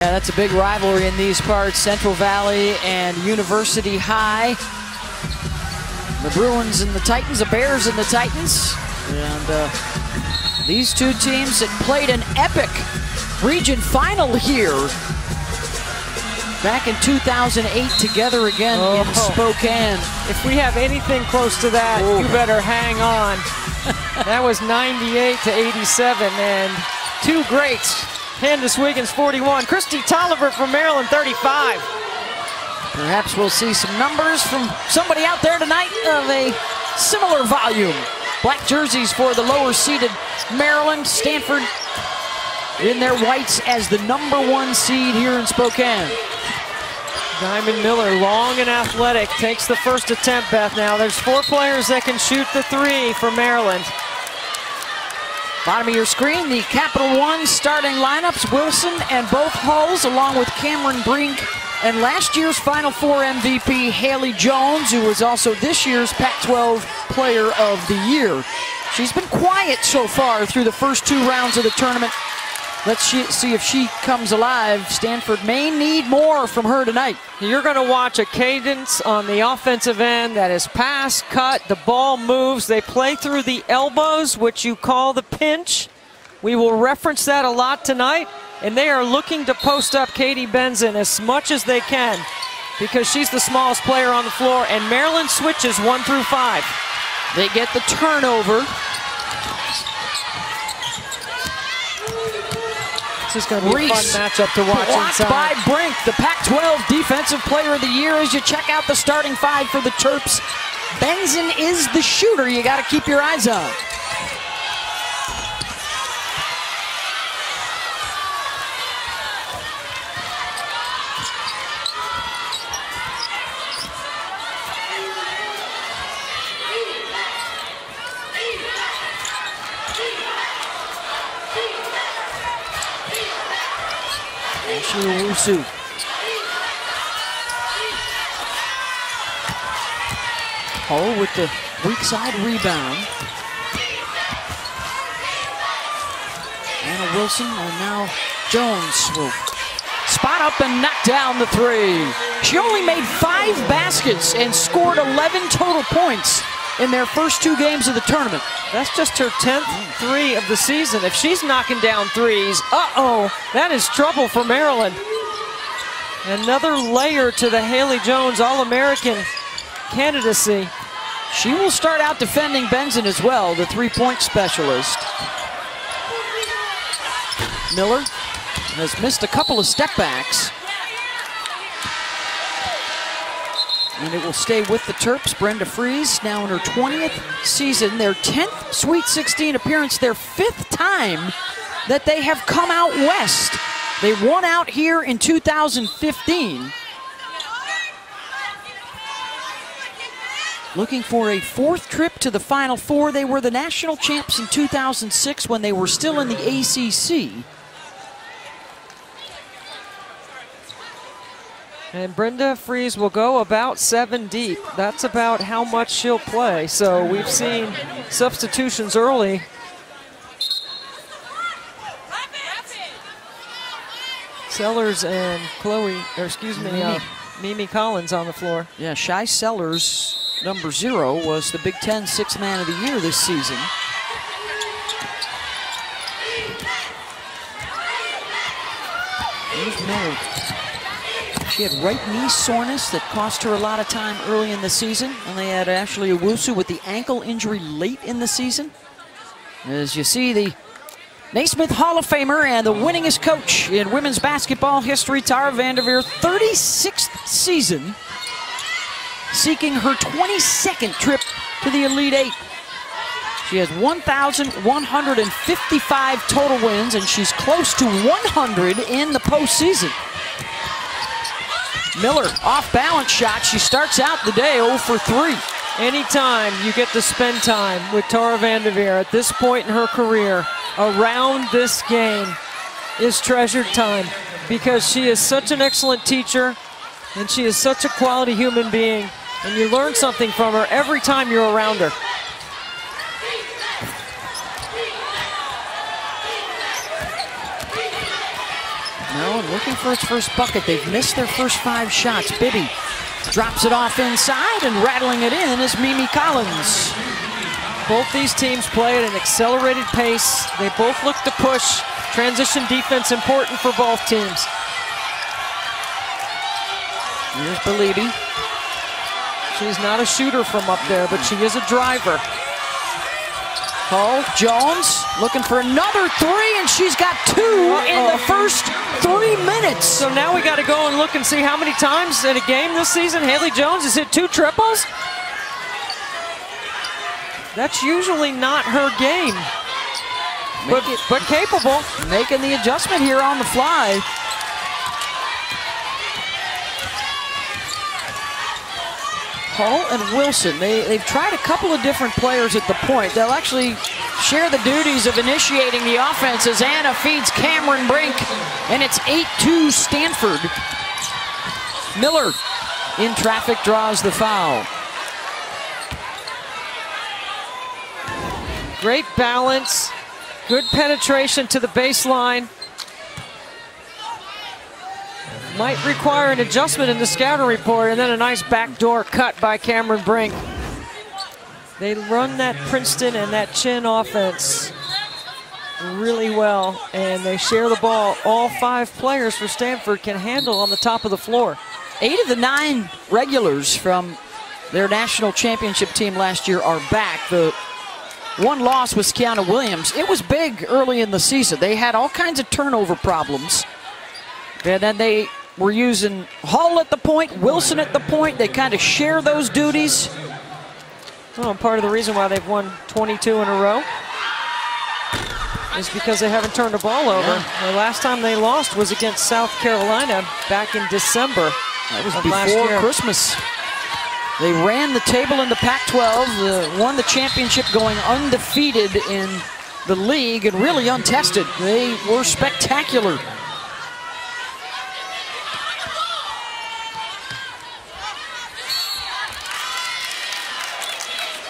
Yeah, that's a big rivalry in these parts, Central Valley and University High. The Bruins and the Titans, the Bears and the Titans. And these two teams that played an epic region final here back in 2008 together again in Spokane. If we have anything close to that, you better hang on. That was 98 to 87, and two greats. Candace Wiggins, 41. Christy Tolliver from Maryland, 35. Perhaps we'll see some numbers from somebody out there tonight of a similar volume. Black jerseys for the lower seeded Maryland. Stanford in their whites as the #1 seed here in Spokane. Diamond Miller, long and athletic, takes the first attempt, Beth. Now there's 4 players that can shoot the 3 for Maryland. Bottom of your screen, the Capital One starting lineups. Wilson and both Hulls, along with Cameron Brink and last year's Final Four MVP, Haley Jones, who was also this year's Pac-12 Player of the Year. She's been quiet so far through the first 2 rounds of the tournament. Let's see if she comes alive. Stanford may need more from her tonight. You're going to watch a cadence on the offensive end that is pass, cut, the ball moves. They play through the elbows, which you call the pinch. We will reference that a lot tonight. And they are looking to post up Katie Benson as much as they can because she's the smallest player on the floor. And Maryland switches 1 through 5. They get the turnover. This is going to be a fun matchup to watch blocked inside. by Brink, the Pac-12 Defensive Player of the Year. As you check out the starting 5 for the Terps, Benson is the shooter you got to keep your eyes on. Wusu. Hull with the weak side rebound. Anna Wilson and now Jones will spot up and knock down the 3. She only made 5 baskets and scored 11 total points in their first 2 games of the tournament. That's just her 10th 3 of the season. If she's knocking down threes, that is trouble for Maryland. Another layer to the Haley Jones All-American candidacy. She will start out defending Benson as well, the 3-point specialist. Miller has missed a couple of step backs. And it will stay with the Terps. Brenda Fries now in her 20th season, their 10th Sweet 16 appearance, their 5th time that they have come out west. They won out here in 2015. Looking for a 4th trip to the Final Four. They were the national champs in 2006 when they were still in the ACC. And Brenda Fries will go about 7 deep. That's about how much she'll play. So we've seen substitutions early. Sellers and Mimi Collins on the floor. Yeah, Shai Sellers, number 0, was the Big Ten 6th Man of the Year this season. Here's Miller. She had right knee soreness that cost her a lot of time early in the season. And they had Ashley Owusu with the ankle injury late in the season. As you see, the Naismith Hall of Famer and the winningest coach in women's basketball history, Tara Vanderveer, 36th season, seeking her 22nd trip to the Elite 8. She has 1,155 total wins, and she's close to 100 in the postseason. Miller, off-balance shot. She starts out the day 0 for 3. Anytime you get to spend time with Tara Vanderveer at this point in her career, around this game is treasured time because she is such an excellent teacher and she is such a quality human being, and you learn something from her every time you're around her. Maryland looking for its first bucket. They've missed their first 5 shots. Bibby drops it off inside, and rattling it in is Mimi Collins. Both these teams play at an accelerated pace. They both look to push. Transition defense important for both teams. Here's Belibi. She's not a shooter from up there, but she is a driver. Hull, Jones looking for another 3, and she's got 2 in the first 3 minutes. So now we got to go and look and see how many times in a game this season Haley Jones has hit 2 triples. That's usually not her game, but capable. Making the adjustment here on the fly. Hull and Wilson, they've tried a couple of different players at the point. They'll actually share the duties of initiating the offense as Anna feeds Cameron Brink, and it's 8-2 Stanford. Miller in traffic draws the foul. Great balance, good penetration to the baseline. Might require an adjustment in the scouting report, and then a nice backdoor cut by Cameron Brink. They run that Princeton and that Chin offense really well, and they share the ball. All 5 players for Stanford can handle on the top of the floor. 8 of the 9 regulars from their national championship team last year are back. The one loss was Kiana Williams. It was big early in the season. They had all kinds of turnover problems, and then they were using Hull at the point, Wilson at the point. They kind of share those duties. Well, part of the reason why they've won 22 in a row is because they haven't turned the ball over. The last time they lost was against South Carolina back in December. That was before Christmas. They ran the table in the Pac-12, won the championship going undefeated in the league and really untested. They were spectacular.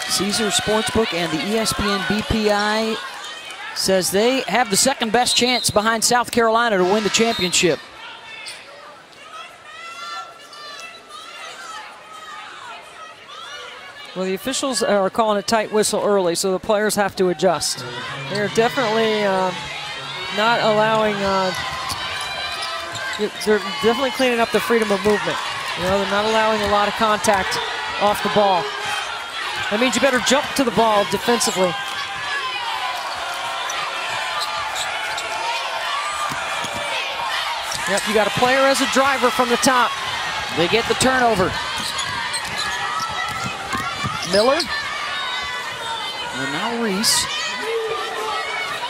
Caesars Sportsbook and the ESPN BPI says they have the second best chance behind South Carolina to win the championship. Well, the officials are calling a tight whistle early, so the players have to adjust. They're definitely not allowing, they're definitely cleaning up the freedom of movement. You know, they're not allowing a lot of contact off the ball. That means you better jump to the ball defensively. Yep, you got a player as a driver from the top. They get the turnover. Miller. And now Reese.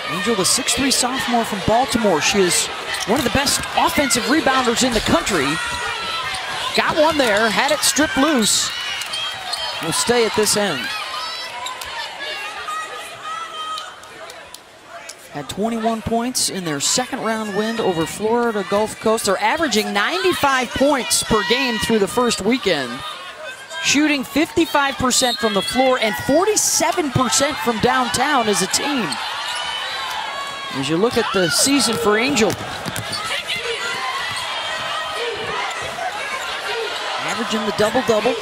Angel, the 6'3" sophomore from Baltimore. She is one of the best offensive rebounders in the country. Got one there, had it stripped loose. Will stay at this end. Had 21 points in their second round win over Florida Gulf Coast. They're averaging 95 points per game through the first weekend. Shooting 55% from the floor and 47% from downtown as a team. As you look at the season for Angel. Averaging the double-double.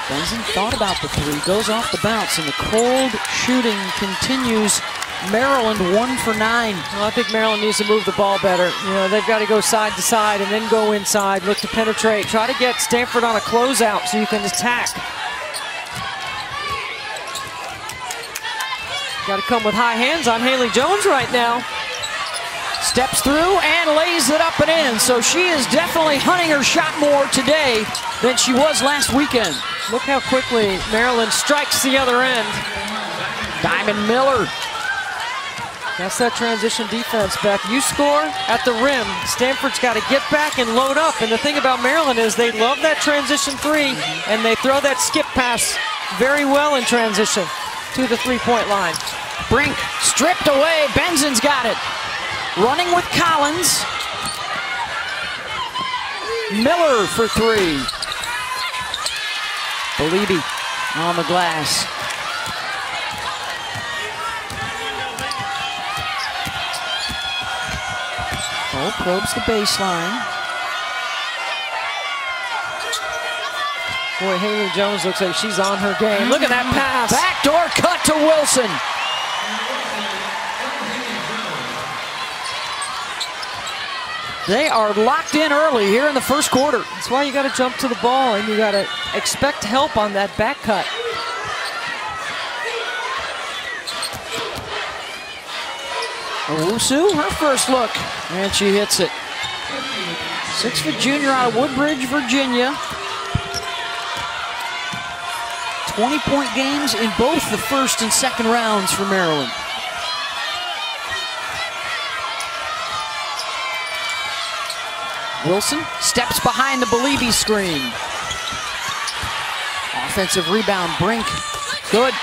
Benson thought about the 3, goes off the bounce, and the cold shooting continues. Maryland 1 for 9. Well, I think Maryland needs to move the ball better. You know, they've got to go side to side and then go inside, look to penetrate. Try to get Stanford on a closeout so you can attack. Got to come with high hands on Haley Jones right now. Steps through and lays it up and in. So she is definitely hunting her shot more today than she was last weekend. Look how quickly Maryland strikes the other end. Diamond Miller. That's that transition defense, Beth. You score at the rim. Stanford's got to get back and load up. And the thing about Maryland is they love that transition 3, and they throw that skip pass very well in transition to the 3-point line. Brink stripped away. Benson's got it. Running with Collins. Miller for 3. Belibi on the glass. Cole probes the baseline. Boy, Haley Jones looks like she's on her game. Look at that pass. Backdoor cut to Wilson. They are locked in early here in the first quarter. That's why you got to jump to the ball and you got to expect help on that back cut. Owusu, her first look, and she hits it. 6-foot junior out of Woodbridge, Virginia. 20-point games in both the first and second rounds for Maryland. Wilson steps behind the Beliebe screen. Offensive rebound, Brink. Good.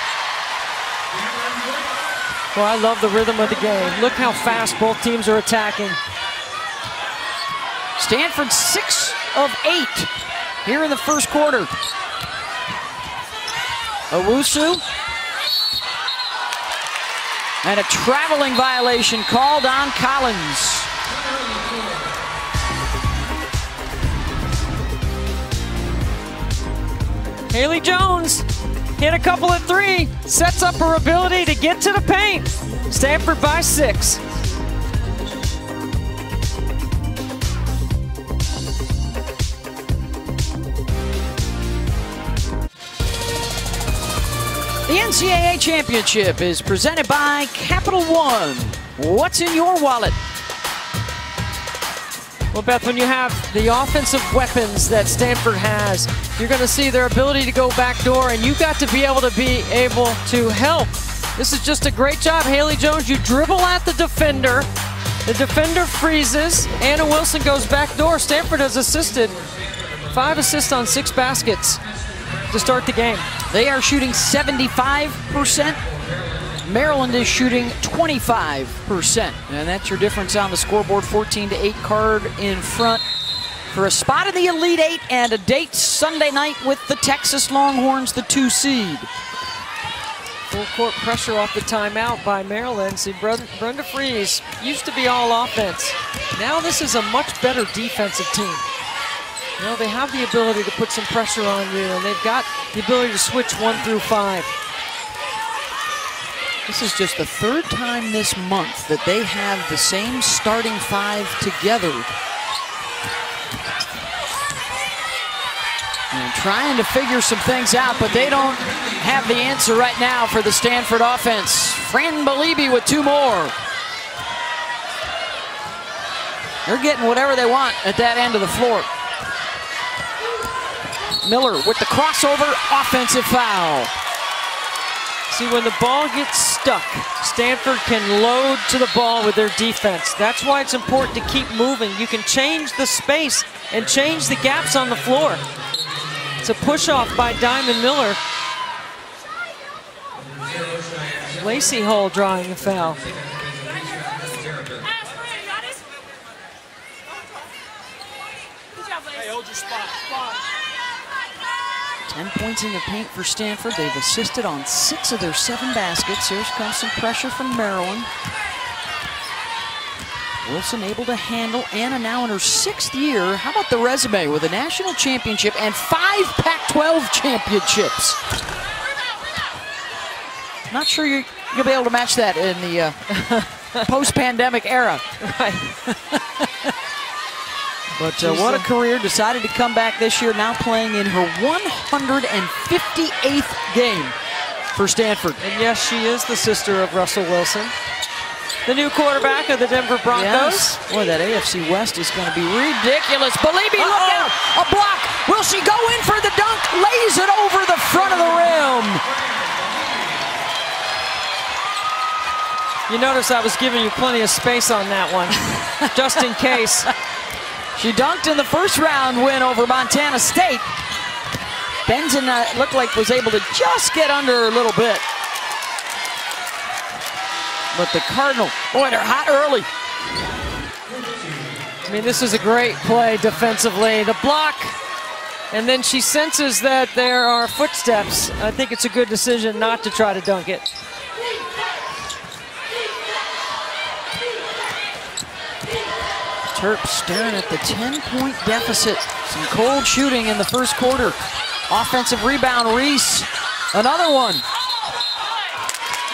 Well, I love the rhythm of the game. Look how fast both teams are attacking. Stanford 6 of 8 here in the first quarter. Owusu. And a traveling violation called on Collins. Haley Jones hit a couple of 3, sets up her ability to get to the paint. Stanford by 6. The NCAA Championship is presented by Capital One. What's in your wallet? Well, Beth, when you have the offensive weapons that Stanford has, you're going to see their ability to go backdoor, and you've got to be able to help. This is just a great job, Haley Jones. You dribble at the defender freezes. Anna Wilson goes backdoor. Stanford has assisted. 5 assists on 6 baskets to start the game. They are shooting 75%. Maryland is shooting 25%. And that's your difference on the scoreboard. 14-8 card in front for a spot in the Elite Eight and a date Sunday night with the Texas Longhorns, the 2 seed. Full court pressure off the timeout by Maryland. See, Brenda Freeze used to be all offense. Now this is a much better defensive team. You know, they have the ability to put some pressure on you, and they've got the ability to switch 1 through 5. This is just the 3rd time this month that they have the same starting 5 together. And trying to figure some things out, but they don't have the answer right now for the Stanford offense. Fran Beliebe with 2 more. They're getting whatever they want at that end of the floor. Miller with the crossover, offensive foul. See, when the ball gets stuck, Stanford can load to the ball with their defense. That's why it's important to keep moving. You can change the space and change the gaps on the floor. It's a push-off by Diamond Miller. Lacey Hull drawing the foul. Hey, hold your spot. 10 points in the paint for Stanford. They've assisted on 6 of their 7 baskets. Here comes some pressure from Maryland. Wilson able to handle. Anna now in her 6th year. How about the resume with a national championship and 5 Pac-12 championships? Not sure you'll be able to match that in the post-pandemic era. Right. But what a career. Decided to come back this year, now playing in her 158th game for Stanford. And yes, she is the sister of Russell Wilson, the new quarterback of the Denver Broncos. Yes. Boy, that AFC West is going to be ridiculous. Beliebe, look out! A block! Will she go in for the dunk? Lays it over the front of the rim. You notice I was giving you plenty of space on that one, just in case. She dunked in the first round win over Montana State. Benson looked like was able to just get under her a little bit. But the Cardinal, boy, they're hot early. I mean, this is a great play defensively. The block, and then she senses that there are footsteps. I think it's a good decision not to try to dunk it. Terps staring at the 10-point deficit. Some cold shooting in the first quarter. Offensive rebound, Reese. Another one.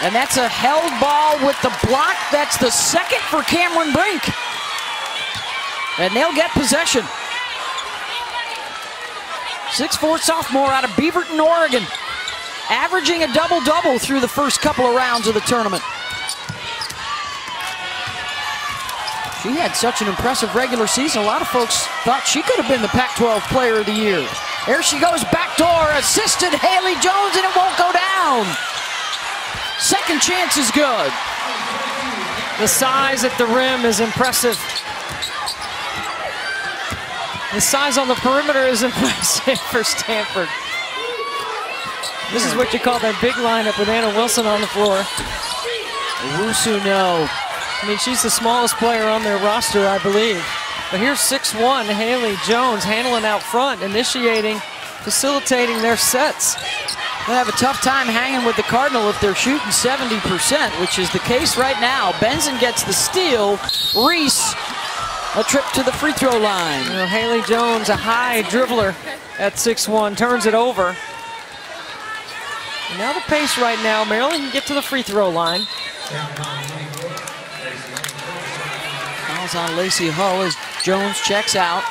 And that's a held ball with the block. That's the second for Cameron Brink. And they'll get possession. 6'4" sophomore out of Beaverton, Oregon. Averaging a double-double through the first couple of rounds of the tournament. She had such an impressive regular season. A lot of folks thought she could have been the Pac-12 Player of the Year. There she goes, backdoor, assisted Haley Jones, and it won't go down. Second chance is good. The size at the rim is impressive. The size on the perimeter is impressive for Stanford. This is what you call that big lineup with Anna Wilson on the floor. Owusu, no. I mean, she's the smallest player on their roster, I believe. But here's 6'1", Haley Jones handling out front, initiating, facilitating their sets. They'll have a tough time hanging with the Cardinal if they're shooting 70%, which is the case right now. Benson gets the steal. Reese, a trip to the free throw line. You know, Haley Jones, a high dribbler at 6'1", turns it over. And now the pace right now, Maryland can get to the free throw line. Fouls on Lacey Hull as Jones checks out.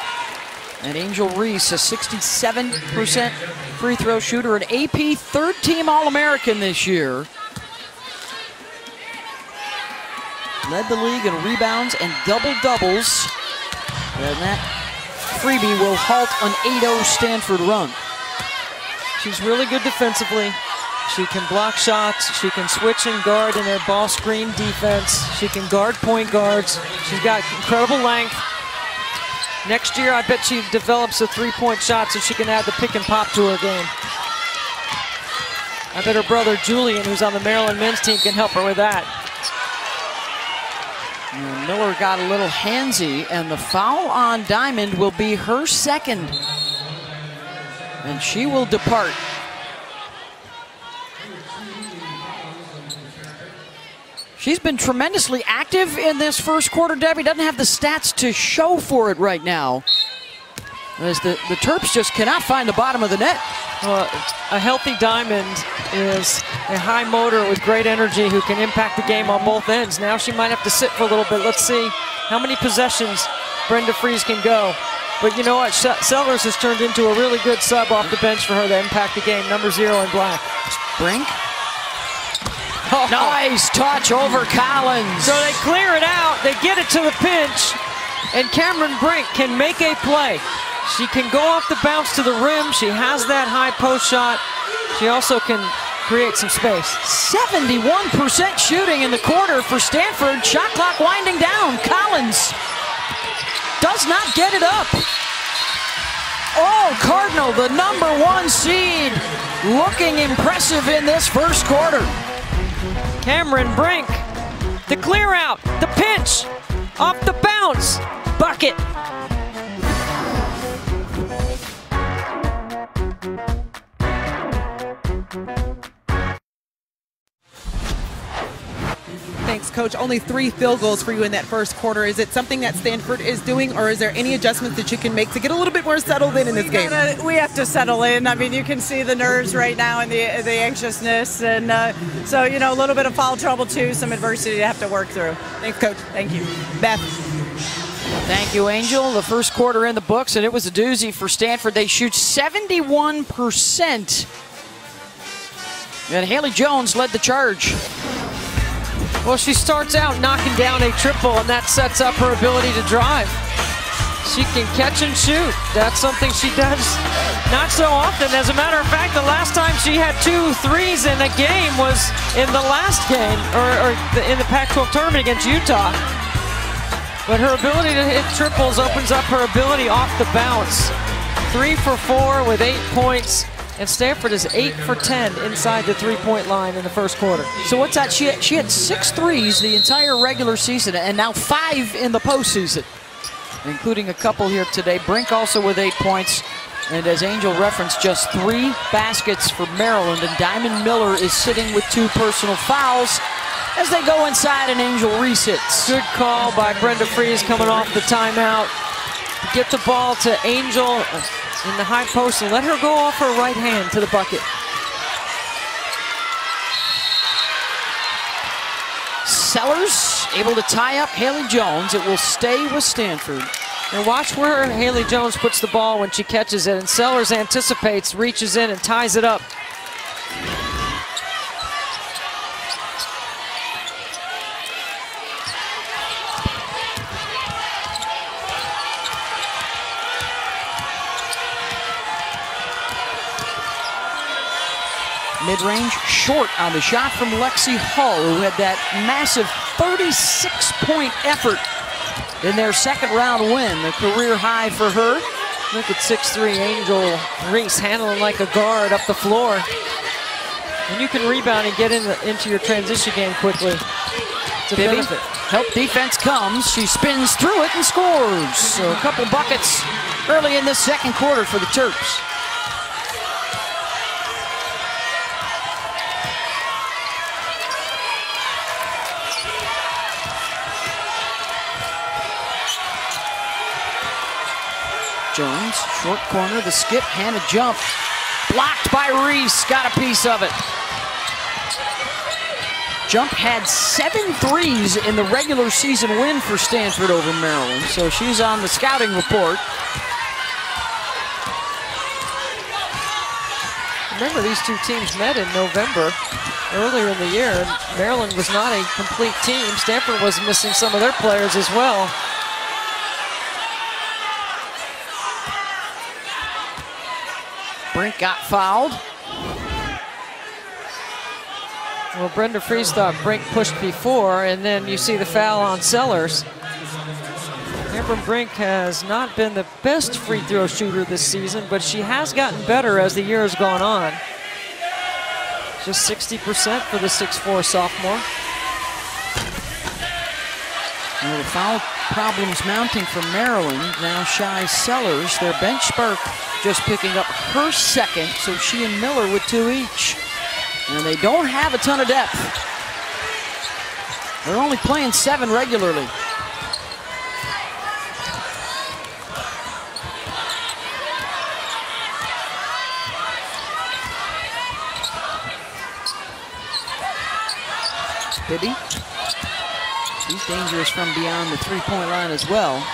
And Angel Reese, a 67% free throw shooter, an AP third-team All-American this year. Led the league in rebounds and double-doubles. And that freebie will halt an 8-0 Stanford run. She's really good defensively. She can block shots. She can switch and guard in their ball screen defense. She can guard point guards. She's got incredible length. Next year, I bet she develops a three-point shot so she can add the pick and pop to her game. I bet her brother Julian, who's on the Maryland men's team, can help her with that. And Miller got a little handsy, and the foul on Diamond will be her second. And she will depart. She's been tremendously active in this first quarter, Debbie. Doesn't have the stats to show for it right now, as the Terps just cannot find the bottom of the net. Well, a healthy Diamond is a high motor with great energy who can impact the game on both ends. Now she might have to sit for a little bit. Let's see how many possessions Brenda Fries can go. But you know what? Sellers has turned into a really good sub off the bench for her to impact the game. Number 0 in black. Brink. Oh. Nice touch over Collins. So they clear it out, they get it to the pinch, and Cameron Brink can make a play. She can go off the bounce to the rim. She has that high post shot. She also can create some space. 71% shooting in the quarter for Stanford. Shot clock winding down. Collins does not get it up. Oh, Cardinal, the number 1 seed, looking impressive in this first quarter. Cameron Brink, the clear out, the pinch, off the bounce, bucket. Thanks, Coach. Only 3 field goals for you in that first quarter. Is it something that Stanford is doing, or is there any adjustments that you can make to get a little bit more settled in this game? We have to settle in. I mean, you can see the nerves right now and the anxiousness. And so, you know, a little bit of foul trouble, too, some adversity to have to work through. Thanks, Coach. Thank you. Beth. Thank you, Angel. The first quarter in the books, and it was a doozy for Stanford. They shoot 71%. And Haley Jones led the charge. Well, she starts out knocking down a triple, and that sets up her ability to drive. She can catch and shoot. That's something she does not so often. As a matter of fact, the last time she had 2 threes in a game was in the last game, or in the Pac-12 tournament against Utah. But her ability to hit triples opens up her ability off the bounce. 3 for 4 with 8 points. And Stanford is 8 for 10 inside the three-point line in the first quarter. So what's that? She had 6 threes the entire regular season, and now 5 in the postseason, including a couple here today. Brink also with 8 points. And as Angel referenced, just 3 baskets for Maryland. And Diamond Miller is sitting with 2 personal fouls. as they go inside and Angel Reese hits. Good call by Brenda Fries coming off the timeout. Get the ball to Angel in the high post and let her go off her right hand to the bucket. Sellers able to tie up Haley Jones. It will stay with Stanford. And watch where Haley Jones puts the ball when she catches it, and Sellers anticipates, reaches in, and ties it up. Mid-range short on the shot from Lexi Hull, who had that massive 36-point effort in their second round win, the career high for her. Look at 6'3" Angel Reese handling like a guard up the floor. And you can rebound and get into your transition game quickly. It's a benefit. Help defense comes. She spins through it and scores. So a couple buckets early in this second quarter for the Terps. Jones, short corner, the skip, and a jump. Blocked by Reese, got a piece of it. Jump had 7 threes in the regular season win for Stanford over Maryland, so she's on the scouting report. Remember, these two teams met in November earlier in the year, and Maryland was not a complete team. Stanford was missing some of their players as well. Brink got fouled. Well, Brenda Fries thought Brink pushed before, and then you see the foul on Sellers. Amber Brink has not been the best free throw shooter this season, but she has gotten better as the year has gone on. Just 60% for the 6'4" sophomore. Well, the foul problems mounting for Maryland. Now Shy Sellers, their bench spark, just picking up her second, so she and Miller with 2 each. And they don't have a ton of depth. They're only playing 7 regularly. Bibby. She's dangerous from beyond the three-point line as well.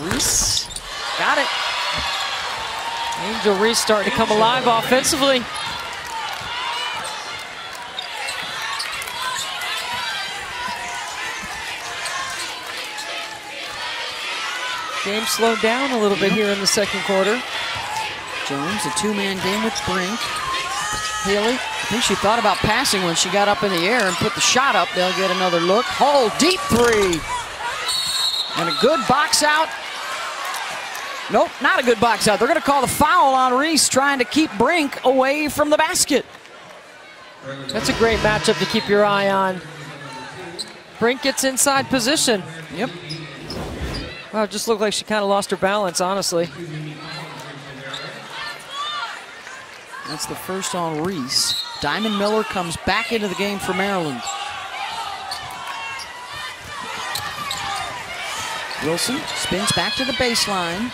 Reese got it. Angel Reese starting to come alive offensively. Game slowed down a little bit here in the second quarter. Jones, a 2-man game with Brink. Haley, I think she thought about passing when she got up in the air and put the shot up. They'll get another look. Hull, deep 3. And a good box out. Nope, not a good box out. They're going to call the foul on Reese, trying to keep Brink away from the basket. That's a great matchup to keep your eye on. Brink gets inside position. Yep. Wow, it just looked like she kind of lost her balance, honestly. That's the first on Reese. Diamond Miller comes back into the game for Maryland. Wilson spins back to the baseline.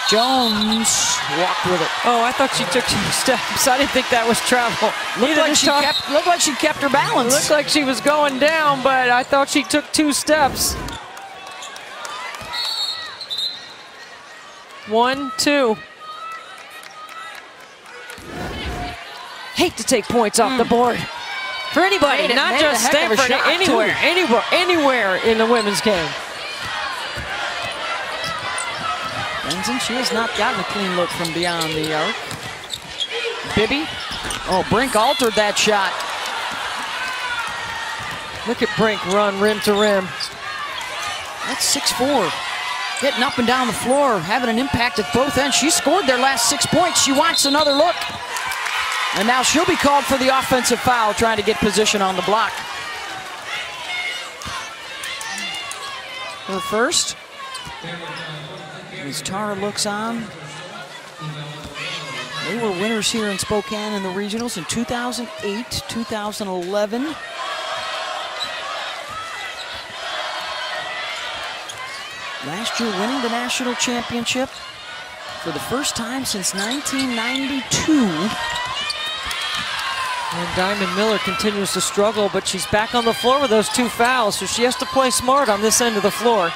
Jones walked with it. Oh, I thought she took 2 steps. I didn't think that was travel. Looked like she kept her balance. Looked like she was going down, but I thought she took 2 steps. 1, 2. Hate to take points off the board. For anybody, not just Stanford, anywhere in the women's game. Benson, she has not gotten a clean look from beyond the arc. Bibby. Oh, Brink altered that shot. Look at Brink run rim to rim. That's 6'4". Getting up and down the floor, having an impact at both ends. She scored their last 6 points. She wants another look. And now she'll be called for the offensive foul, trying to get position on the block. Her first. As Tara looks on. They were winners here in Spokane in the regionals in 2008, 2011. Last year winning the national championship for the first time since 1992. And Diamond Miller continues to struggle, but she's back on the floor with those 2 fouls, so she has to play smart on this end of the floor.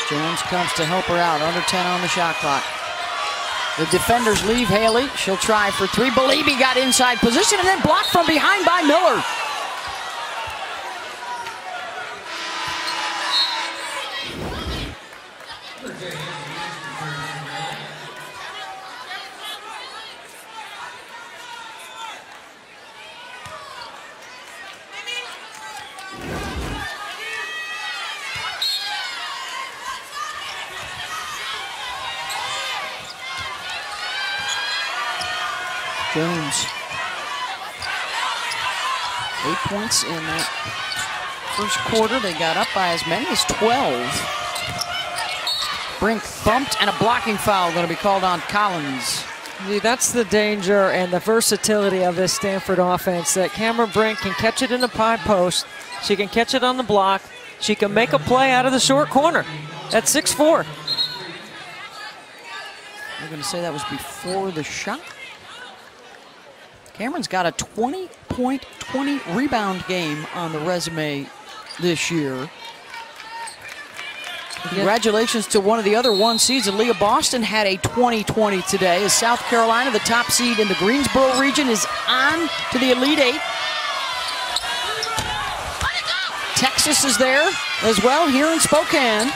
Jones comes to help her out, under 10 on the shot clock. The defenders leave Haley. She'll try for 3. Belibi got inside position and then blocked from behind by Miller. Jones. 8 points in that first quarter. They got up by as many as 12. Brink bumped and a blocking foul going to be called on Collins. Yeah, that's the danger and the versatility of this Stanford offense, that Cameron Brink can catch it in the high post. She can catch it on the block. She can make a play out of the short corner at 6'4". I'm going to say that was before the shot. Cameron's got a 20-point, 20-rebound game on the resume this year. Congratulations to one of the other 1 seeds. Aaliyah Boston had a 20-20 today, as South Carolina, the top seed in the Greensboro region, is on to the Elite 8. Texas is there as well here in Spokane.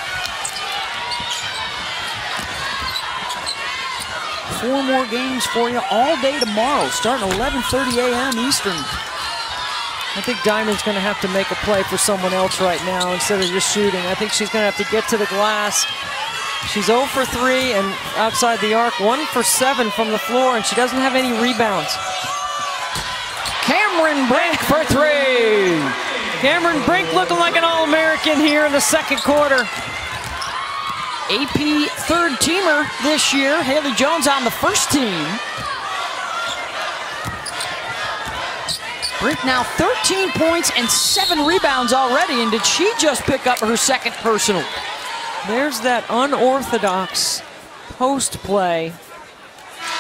4 more games for you all day tomorrow, starting 11:30 a.m. Eastern. I think Diamond's going to have to make a play for someone else right now instead of just shooting. I think she's going to have to get to the glass. She's 0 for 3 and outside the arc, 1 for 7 from the floor, and she doesn't have any rebounds. Cameron Brink for 3. Cameron Brink looking like an All-American here in the second quarter. AP third-teamer this year. Haley Jones on the first team. Brink now 13 points and 7 rebounds already, and did she just pick up her second personal? There's that unorthodox post play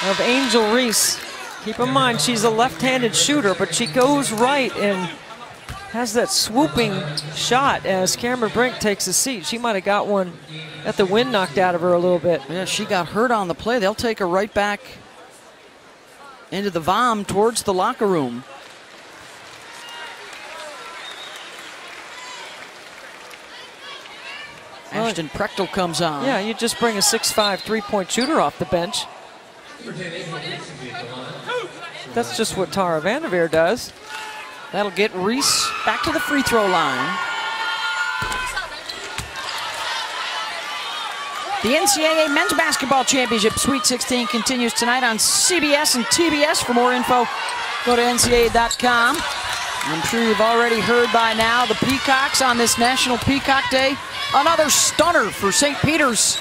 of Angel Reese. Keep in mind, she's a left-handed shooter, but she goes right and has that swooping shot as Cameron Brink takes a seat. She might have got one at the wind knocked out of her a little bit. Yeah, she got hurt on the play. They'll take her right back into the VOM towards the locker room. Ashton Prechtel comes on. Yeah, you just bring a 6'5" three-point shooter off the bench. That's just what Tara Vanderveer does. That'll get Reese back to the free throw line. The NCAA Men's Basketball Championship Sweet 16 continues tonight on CBS and TBS. For more info, go to ncaa.com. I'm sure you've already heard by now the Peacocks on this National Peacock Day. Another stunner for St. Peter's.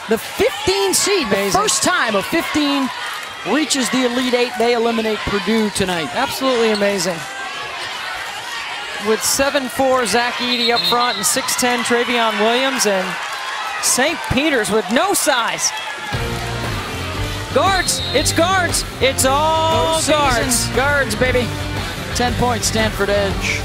The 15 seed, the first time a 15 reaches the Elite 8. They eliminate Purdue tonight. Absolutely amazing. With 7'4" Zach Eady up front and 6'10" Travion Williams, and St. Peter's with no size. Guards, it's guards. It's all guards. Guards, baby. 10-point Stanford edge.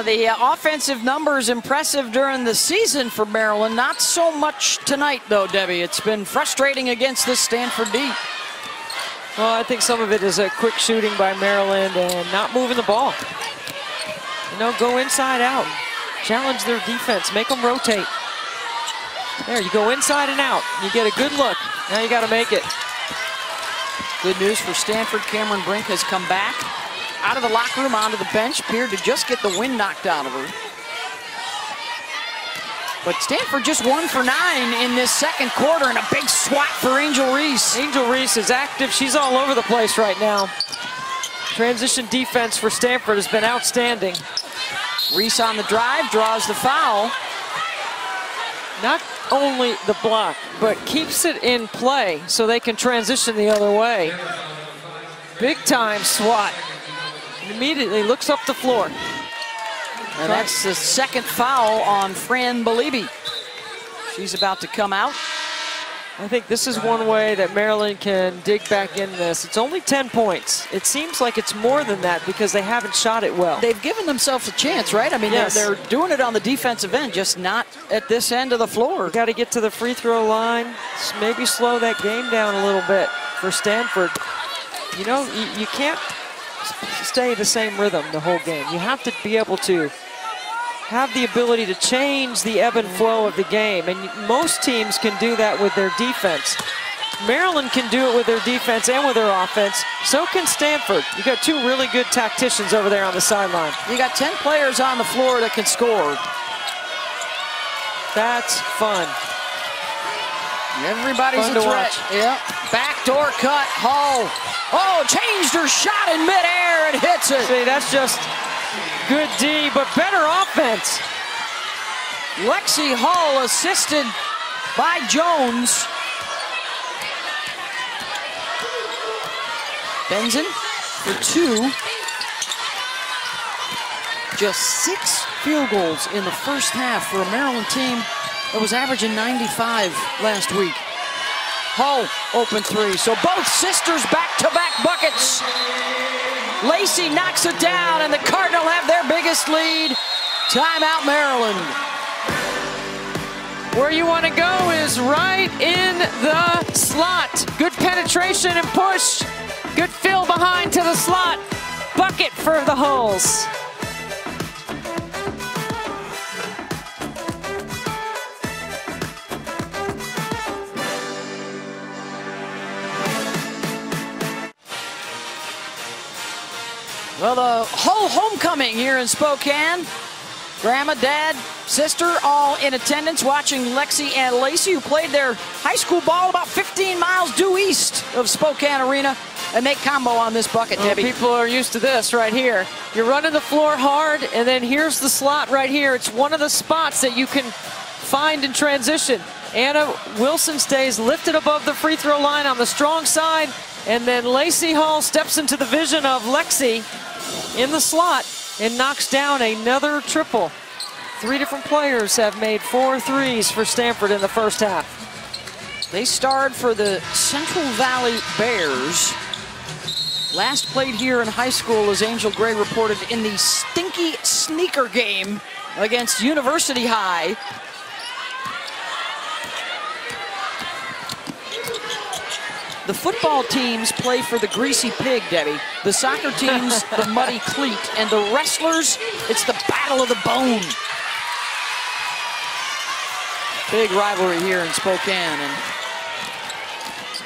The offensive numbers impressive during the season for Maryland. Not so much tonight, though, Debbie. It's been frustrating against this Stanford D. Well, I think some of it is a quick shooting by Maryland and not moving the ball. You know, go inside out. Challenge their defense. Make them rotate. There, you go inside and out. You get a good look. Now you got to make it. Good news for Stanford. Cameron Brink has come back out of the locker room onto the bench. Appeared to just get the wind knocked out of her. But Stanford just 1 for 9 in this second quarter, and a big swat for Angel Reese. Angel Reese is active. She's all over the place right now. Transition defense for Stanford has been outstanding. Reese on the drive, draws the foul. Not only the block, but keeps it in play so they can transition the other way. Big time swat. Immediately looks up the floor. And that's the second foul on Fran Belibi. She's about to come out. I think this is one way that Maryland can dig back in this. It's only 10 points. It seems like it's more than that because they haven't shot it well. They've given themselves a chance, right? I mean, yes. they're doing it on the defensive end, just not at this end of the floor. Got to get to the free throw line. Maybe slow that game down a little bit for Stanford. You know, you can't stay the same rhythm the whole game. You have to be able to have the ability to change the ebb and flow of the game, and most teams can do that with their defense. Maryland can do it with their defense and with their offense. So can Stanford. You got two really good tacticians over there on the sideline. You got 10 players on the floor that can score. That's fun. Everybody's fun a to threat. watch. Yep. Backdoor cut, Hall. Oh, changed her shot in midair and hits it. See, that's just good D, but better offense. Lexi Hall assisted by Jones. Benson for 2. Just 6 field goals in the first half for a Maryland team that was averaging 95 last week. Hall, open 3. So both sisters back-to-back buckets. Lacey knocks it down, and the Cardinal have their biggest lead. Timeout, Maryland. Where you want to go is right in the slot. Good penetration and push. Good fill behind to the slot. Bucket for the Hulls. Well, the whole homecoming here in Spokane. Grandma, dad, sister, all in attendance watching Lexi and Lacey, who played their high school ball about 15 miles due east of Spokane Arena. And they combo on this bucket, Debbie. People are used to this right here. You're running the floor hard, and then here's the slot right here. It's one of the spots that you can find in transition. Anna Wilson stays lifted above the free throw line on the strong side, and then Lacey Hall steps into the vision of Lexi in the slot and knocks down another triple. 3 different players have made 4 threes for Stanford in the first half. They starred for the Central Valley Bears. Last played here in high school, as Angel Gray reported, in the stinky sneaker game against University High. The football teams play for the Greasy Pig, Debbie. The soccer teams, the Muddy Cleat. And the wrestlers, it's the Battle of the Bone. Big rivalry here in Spokane. And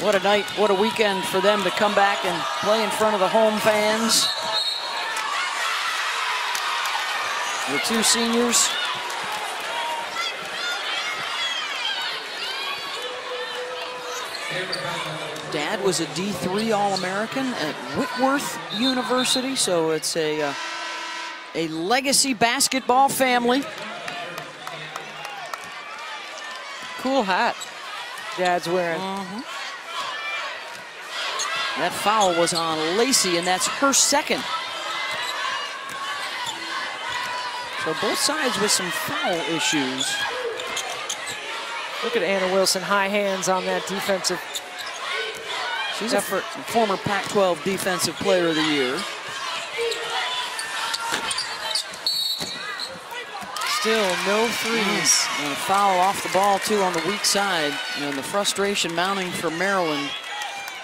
what a night, what a weekend for them to come back and play in front of the home fans. The 2 seniors. Dad was a D3 All-American at Whitworth University, so it's a legacy basketball family. Cool hat Dad's wearing. That foul was on Lacey, and that's her second. So both sides with some foul issues. Look at Anna Wilson, high hands on that defensive. She's a former Pac-12 Defensive Player of the Year. Still no threes. And a foul off the ball, too, on the weak side. And the frustration mounting for Maryland.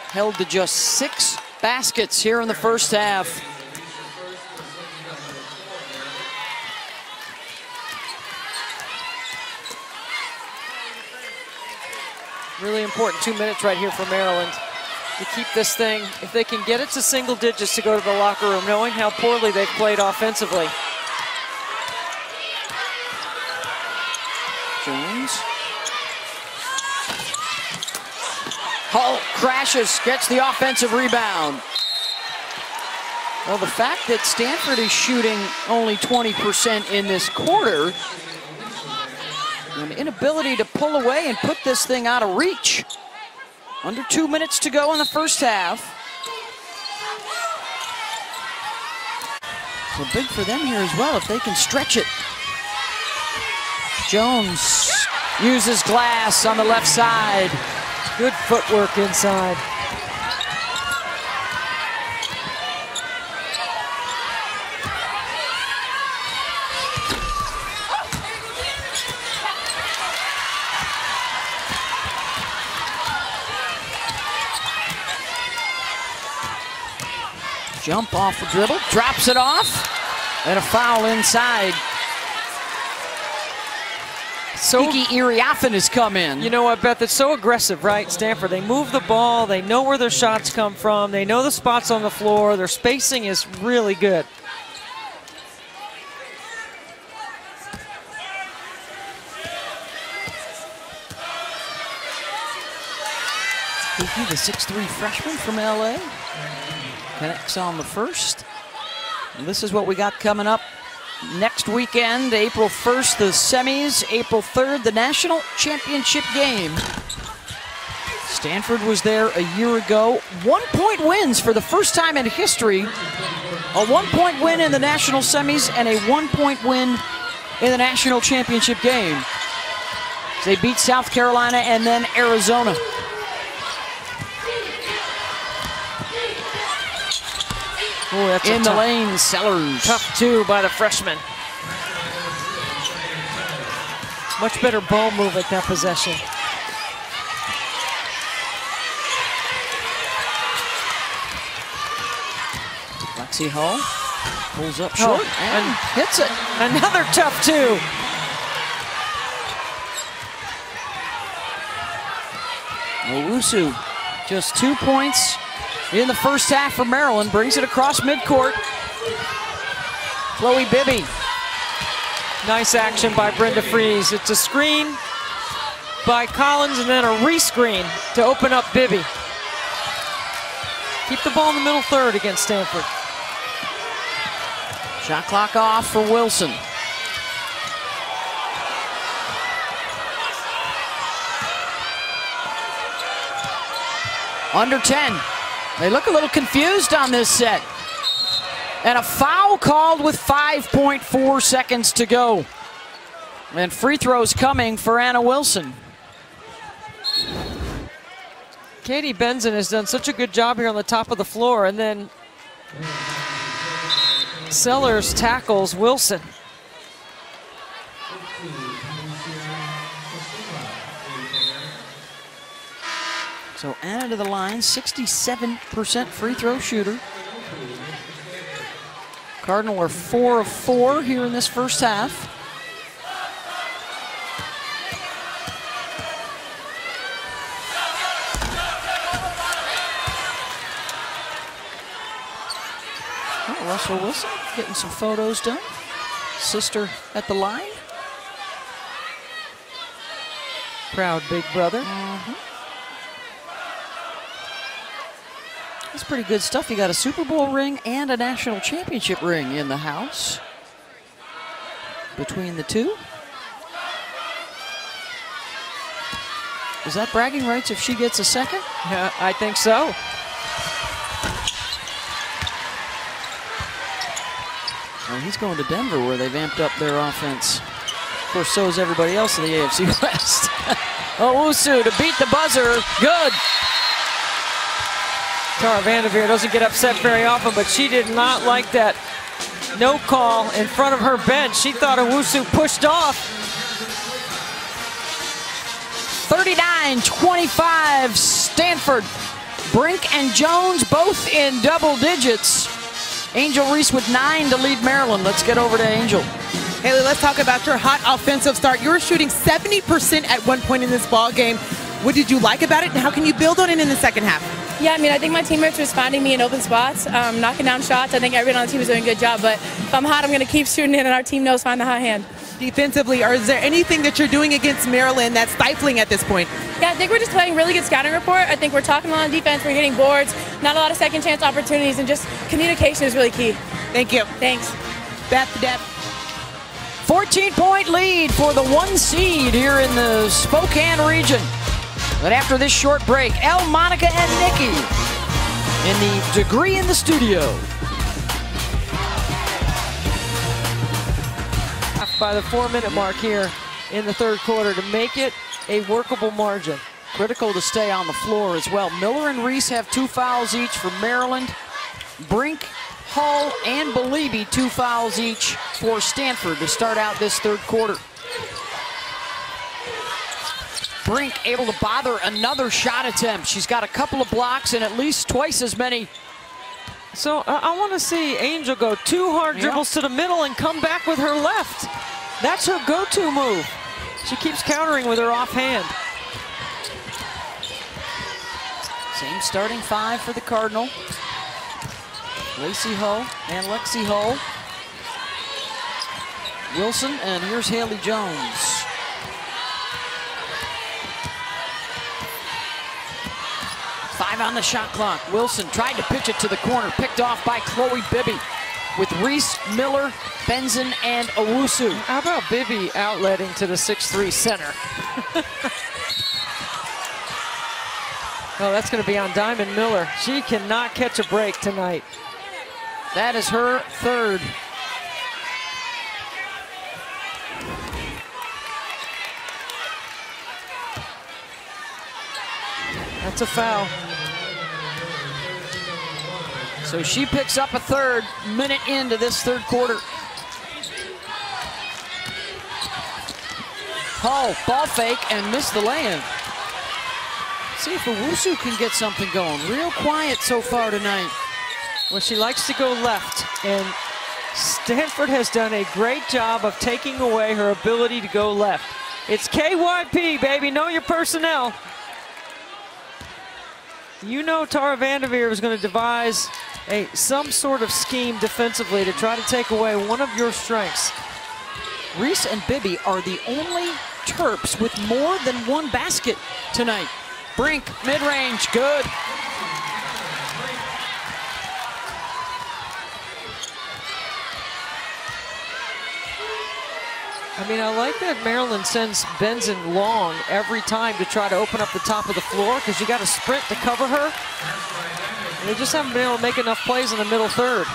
Held to just 6 baskets here in the first half. Really important 2 minutes right here for Maryland to keep this thing. If they can get it to single digits to go to the locker room, knowing how poorly they've played offensively. Hull crashes, gets the offensive rebound. Well, the fact that Stanford is shooting only 20% in this quarter, an inability to pull away and put this thing out of reach. Under 2 minutes to go in the first half. So big for them here as well if they can stretch it. Jones uses glass on the left side. Good footwork inside. Jump off the dribble, drops it off, and a foul inside. So Kiki Iriafen has come in. You know what, Beth? It's so aggressive, right? Stanford, they move the ball. They know where their shots come from. They know the spots on the floor. Their spacing is really good. Kiki, the 6'3" freshman from LA, connects on the first. And this is what we got coming up next weekend, April 1st, the semis, April 3rd, the national championship game. Stanford was there a year ago. 1-point wins for the first time in history. A 1-point win in the national semis and a 1-point win in the national championship game. They beat South Carolina and then Arizona. Oh, that's in the lane, Sellers. Tough two by the freshman. Much better ball move at that possession. Lexi Hull pulls up short and hits it. Another tough two. Owusu, just 2 points in the first half for Maryland, brings it across midcourt. Chloe Bibby. Nice action by Brenda Fries. It's a screen by Collins and then a rescreen to open up Bibby. Keep the ball in the middle third against Stanford. Shot clock off for Wilson. Under 10. They look a little confused on this set. And a foul called with 5.4 seconds to go. And free throws coming for Anna Wilson. Katie Benson has done such a good job here on the top of the floor, and then Sellers tackles Wilson. So Anna to the line, 67% free throw shooter. Cardinal are 4 of 4 here in this first half. Oh, Russell Wilson getting some photos done. Sister at the line. Proud big brother. That's pretty good stuff. You got a Super Bowl ring and a national championship ring in the house between the two. Is that bragging rights if she gets a second? Yeah, I think so. Well, he's going to Denver where they've amped up their offense. Of course, so is everybody else in the AFC West. Owusu to beat the buzzer. Good. Tara Vanderveer doesn't get upset very often, but she did not like that no call in front of her bench. She thought Owusu pushed off. 39-25 Stanford. Brink and Jones both in double digits. Angel Reese with 9 to lead Maryland. Let's get over to Angel. Haley, let's talk about your hot offensive start. You were shooting 70% at one point in this ball game. What did you like about it, and how can you build on it in the second half? Yeah, I mean, I think my teammates was finding me in open spots, knocking down shots. I think everyone on the team was doing a good job, but if I'm hot, I'm going to keep shooting it, and our team knows find the hot hand. Defensively, or is there anything that you're doing against Maryland that's stifling at this point? Yeah, I think we're just playing really good scouting report. I think we're talking a lot on defense. We're getting boards, not a lot of second chance opportunities, and just communication is really key. Thank you. Thanks. Beth, Deb. 14-point lead for the 1 seed here in the Spokane region. But after this short break, El, Monica, and Nikki in the Degree in the Studio. By the 4-minute mark here in the third quarter to make it a workable margin. Critical to stay on the floor as well. Miller and Reese have 2 fouls each for Maryland. Brink, Hull, and Beliebe 2 fouls each for Stanford to start out this third quarter. Brink able to bother another shot attempt. She's got a couple of blocks and at least twice as many. So I want to see Angel go 2 hard dribbles to the middle and come back with her left. That's her go-to move. She keeps countering with her offhand. Same starting 5 for the Cardinal. Lacey Hull and Lexi Hull. Wilson, and here's Haley Jones. Five on the shot clock. Wilson tried to pitch it to the corner, picked off by Chloe Bibby with Reese, Miller, Benson, and Owusu. How about Bibby outletting to the 6'3" center? Oh, that's going to be on Diamond Miller. She cannot catch a break tonight. That is her third. That's a foul. So she picks up a third, minute into this third quarter. Hull, ball fake, and missed the lay-in. See if Owusu can get something going. Real quiet so far tonight. Well, she likes to go left, and Stanford has done a great job of taking away her ability to go left. It's KYP, baby, know your personnel. You know Tara Vanderveer is going to devise some sort of scheme defensively to try to take away one of your strengths. Reese and Bibby are the only Terps with more than 1 basket tonight. Brink, mid-range, good. I mean, I like that Maryland sends Benson long every time to try to open up the top of the floor because you got to sprint to cover her. And they just haven't been able to make enough plays in the middle third.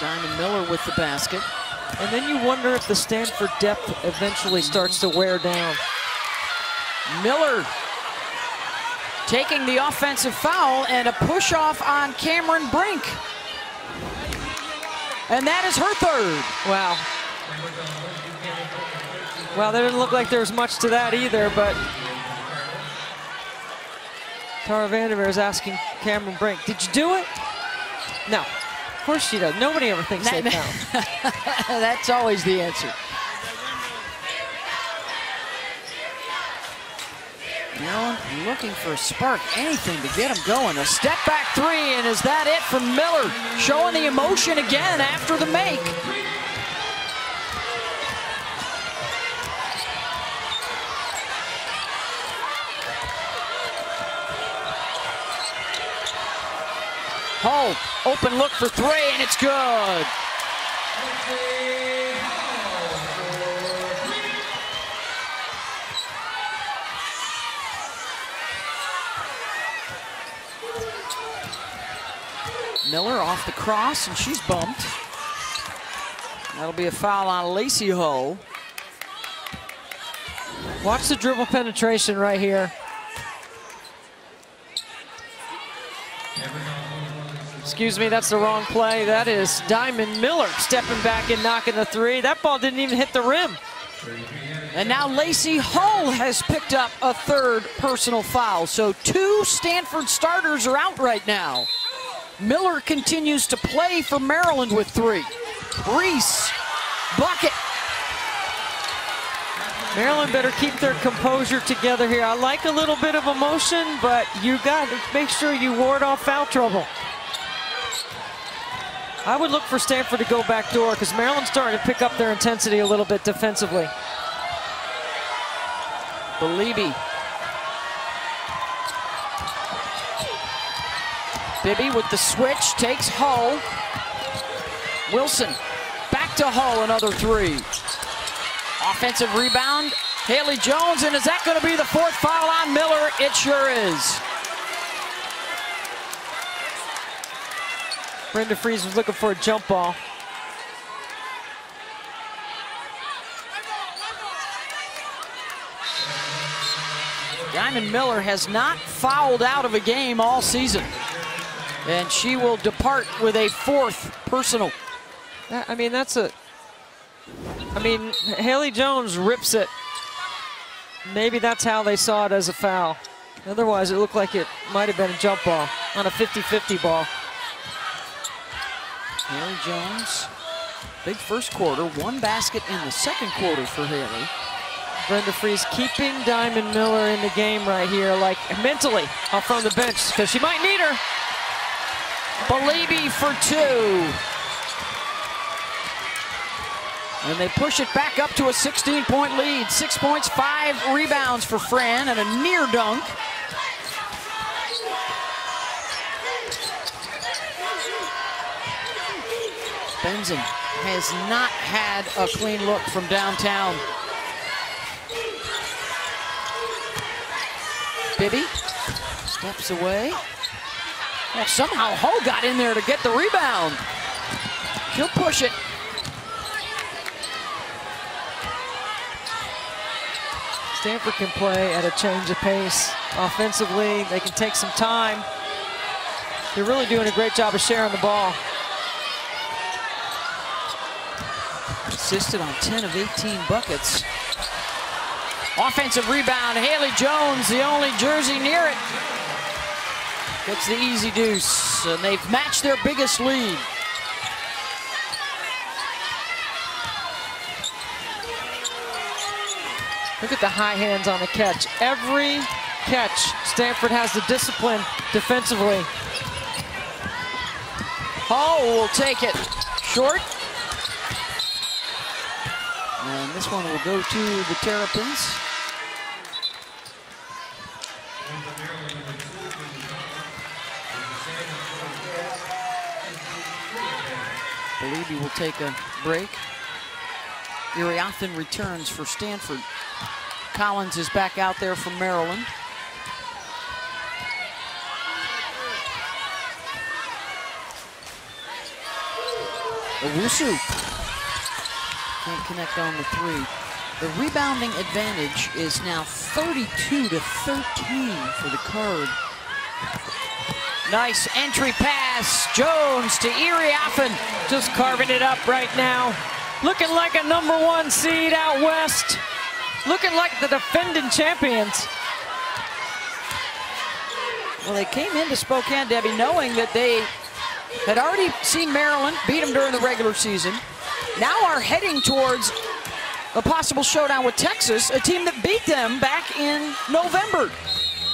Diamond Miller with the basket. And then you wonder if the Stanford depth eventually starts to wear down. Miller taking the offensive foul and a push-off on Cameron Brink. And that is her third. Wow. Well, there didn't look like there was much to that either, but Tara Vanderveer is asking Cameron Brink, did you do it? No, of course she does. Nobody ever thinks they foul. That's always the answer. Maryland looking for a spark, anything to get them going. A step back 3, and is that it from Miller? Showing the emotion again after the make. Hull, open look for 3, and it's good. Miller off the cross, and she's bumped. That'll be a foul on Lacey Hull. Watch the dribble penetration right here. Excuse me, that's the wrong play. That is Diamond Miller stepping back and knocking the 3. That ball didn't even hit the rim. And now Lacey Hull has picked up a third personal foul. So 2 Stanford starters are out right now. Miller continues to play for Maryland with 3. Reese, bucket. Maryland better keep their composure together here. I like a little bit of emotion, but you got to make sure you ward off foul trouble. I would look for Stanford to go back door because Maryland's starting to pick up their intensity a little bit defensively. Beliebe. Bibby with the switch, takes Hull. Wilson, back to Hull, another three. Offensive rebound, Haley Jones, and is that going to be the fourth foul on Miller? It sure is. Brenda Fries was looking for a jump ball. Diamond Miller has not fouled out of a game all season. And she will depart with a fourth personal. I mean, Haley Jones rips it. Maybe that's how they saw it as a foul. Otherwise, it looked like it might have been a jump ball on a 50-50 ball. Haley Jones, big first quarter, one basket in the second quarter for Haley. Brenda Fries keeping Diamond Miller in the game right here, like mentally off from the bench, because she might need her. Beliebe for two. And they push it back up to a 16-point lead. 6 points, 5 rebounds for Fran, and a near dunk. Benzing has not had a clean look from downtown. Bibby steps away. Well, somehow Hull got in there to get the rebound. She'll push it. Stanford can play at a change of pace. Offensively, they can take some time. They're really doing a great job of sharing the ball. Assisted on 10 of 18 buckets. Offensive rebound, Haley Jones, the only jersey near it. Gets the easy deuce, and they've matched their biggest lead. Look at the high hands on the catch. Every catch, Stanford has the discipline defensively. Hull will take it short. And this one will go to the Terrapins. Beliebe will take a break. Iriathan returns for Stanford. Collins is back out there from Maryland. Owusu can't connect on the three. The rebounding advantage is now 32 to 13 for the Card. Nice entry pass, Jones to Iriathan. Just carving it up right now. Looking like a #1 seed out west. Looking like the defending champions. Well, they came into Spokane, Debbie, knowing that they had already seen Maryland beat them during the regular season. Now are heading towards a possible showdown with Texas, a team that beat them back in November.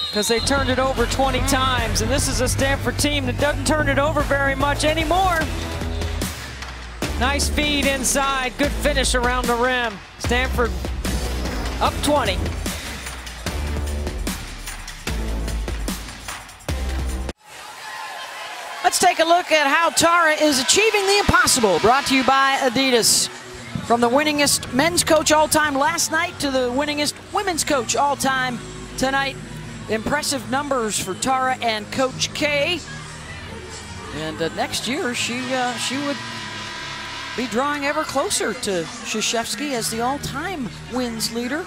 Because they turned it over 20 times, and this is a Stanford team that doesn't turn it over very much anymore. Nice feed inside, good finish around the rim. Stanford up 20. Let's take a look at how Tara is achieving the impossible. Brought to you by Adidas. From the winningest men's coach all time last night to the winningest women's coach all time tonight. Impressive numbers for Tara and Coach K. And next year, she would be drawing ever closer to Krzyzewski as the all-time wins leader.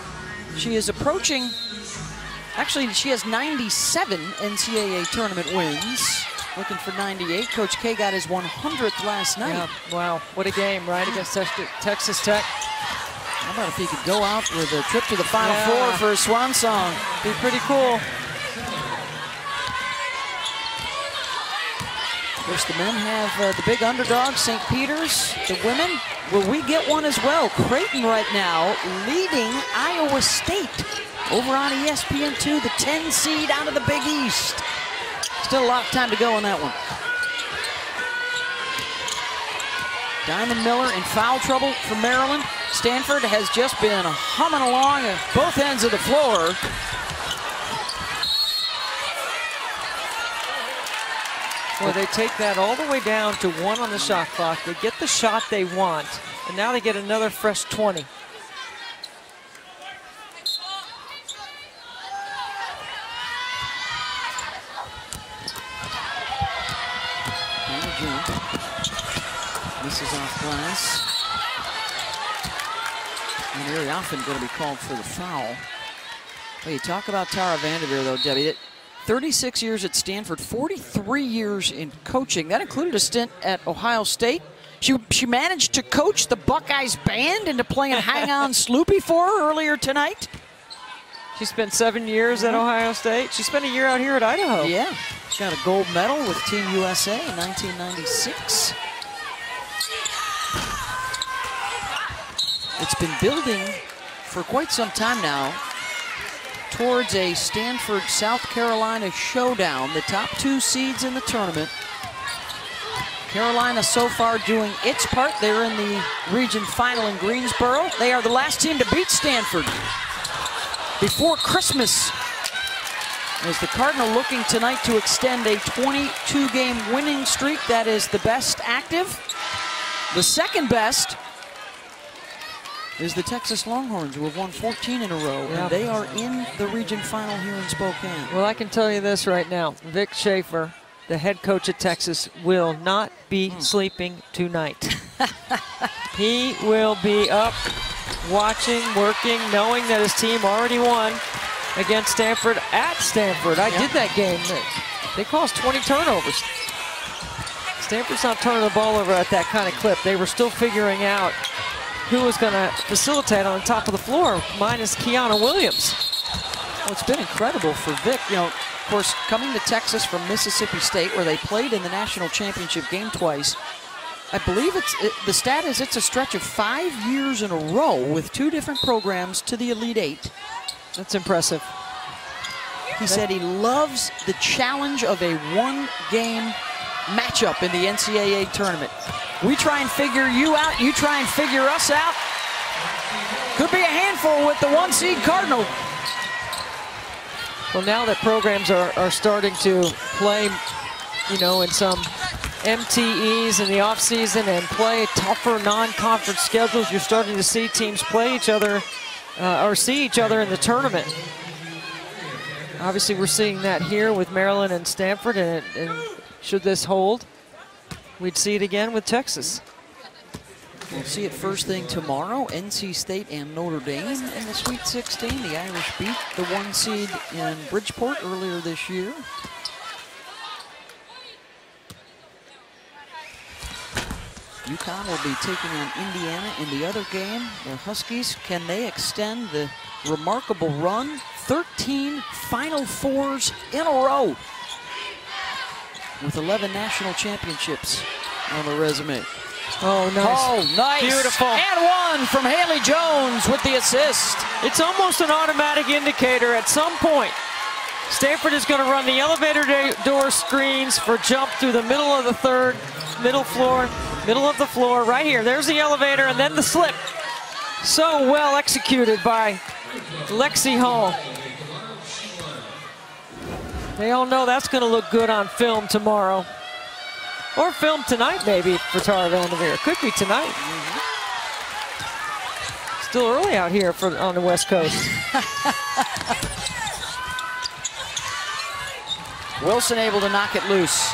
She is approaching, actually, she has 97 NCAA tournament wins. Looking for 98. Coach K got his 100th last night. Yeah, wow, what a game, right, against Texas Tech. How about if he could go out with a trip to the Final Four for a swan song? Be pretty cool. Of course, the men have the big underdog, St. Peter's. The women, will we get one as well? Creighton right now leading Iowa State over on ESPN2, the 10 seed out of the Big East. Still a lot of time to go on that one. Diamond Miller in foul trouble for Maryland. Stanford has just been humming along at both ends of the floor. Well, they take that all the way down to 1 on the shot clock. They get the shot they want, and now they get another fresh 20. Misses off glass. And Erie often going to be called for the foul. Well, you talk about Tara Vanderveer, though, Debbie. 36 years at Stanford, 43 years in coaching. That included a stint at Ohio State. She managed to coach the Buckeyes band into playing Hang On Sloopy for her earlier tonight. She spent 7 years at Ohio State. She spent a year out here at Idaho. Yeah, she got a gold medal with Team USA in 1996. It's been building for quite some time now towards a Stanford-South Carolina showdown, the top 2 seeds in the tournament. Carolina so far doing its part. They're in the region final in Greensboro. They are the last team to beat Stanford before Christmas. As the Cardinal looking tonight to extend a 22-game winning streak. That is the best active. The second best is the Texas Longhorns, who have won 14 in a row, and they are in the region final here in Spokane. Well, I can tell you this right now. Vic Schaefer, the head coach at Texas, will not be sleeping tonight. He will be up, watching, working, knowing that his team already won against Stanford at Stanford. I did that game. They caused 20 turnovers. Stanford's not turning the ball over at that kind of clip. They were still figuring out who was going to facilitate on the top of the floor, minus Kiana Williams. Well, it's been incredible for Vic. You know, of course, coming to Texas from Mississippi State, where they played in the national championship game twice. I believe the stat is it's a stretch of 5 years in a row with 2 different programs to the Elite 8. That's impressive. He said he loves the challenge of a 1-game matchup in the NCAA tournament. We try and figure you out, you try and figure us out. Could be a handful with the 1-seed Cardinal. Well, now that programs are starting to play, you know, in some MTEs in the offseason and play tougher non-conference schedules, you're starting to see teams play each other or see each other in the tournament. Obviously, we're seeing that here with Maryland and Stanford, and should this hold, we'd see it again with Texas. We'll see it first thing tomorrow. NC State and Notre Dame in the Sweet 16. The Irish beat the 1-seed in Bridgeport earlier this year. UConn will be taking on Indiana in the other game. The Huskies, can they extend the remarkable run? 13 Final Fours in a row with 11 national championships on the resume. Oh, nice. Oh, nice. Beautiful. And 1 from Haley Jones with the assist. It's almost an automatic indicator at some point. Stanford is going to run the elevator door screens for jump through the middle of the third, middle of the floor, right here. There's the elevator and then the slip. So well executed by Lexi Hall. They all know that's going to look good on film tomorrow. Or film tonight, maybe, for Tara Vanderveer. Could be tonight. Still early out here on the West Coast. Wilson able to knock it loose.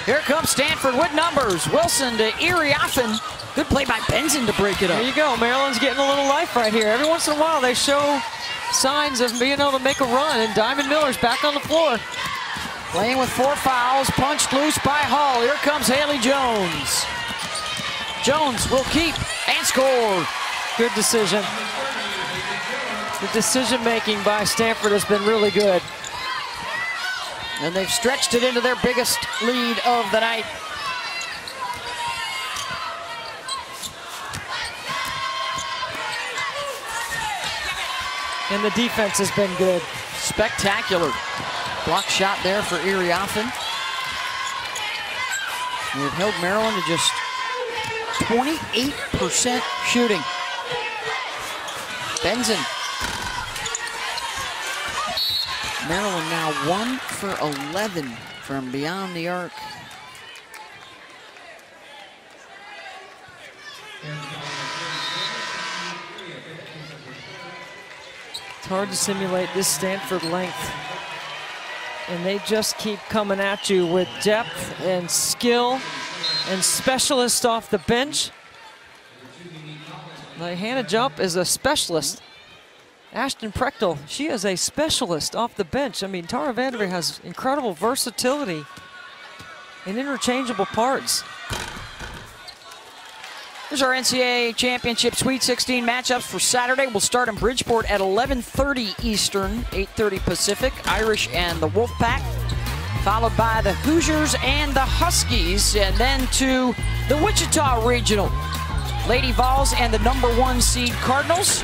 Here comes Stanford with numbers. Wilson to Iriafen. Good play by Benson to break it up. There you go. Maryland's getting a little life right here. Every once in a while, they show signs of being able to make a run, and Diamond Miller's back on the floor. Playing with 4 fouls, punched loose by Hall. Here comes Haley Jones. Jones will keep and score. Good decision. The decision-making by Stanford has been really good. And they've stretched it into their biggest lead of the night. And the defense has been good. Spectacular. Block shot there for Iriafen. They've held Maryland to just 28% shooting. Benson. Maryland now 1 for 11 from beyond the arc. It's hard to simulate this Stanford length. And they just keep coming at you with depth and skill and specialists off the bench. Like Hannah Jump is a specialist. Ashton Prechtel, she is a specialist off the bench. I mean, Tara Vanderveer has incredible versatility and interchangeable parts. Here's our NCAA Championship Sweet 16 matchups for Saturday. We'll start in Bridgeport at 11:30 Eastern, 8:30 Pacific. Irish and the Wolfpack, followed by the Hoosiers and the Huskies, and then to the Wichita Regional. Lady Vols and the #1 seed Cardinals,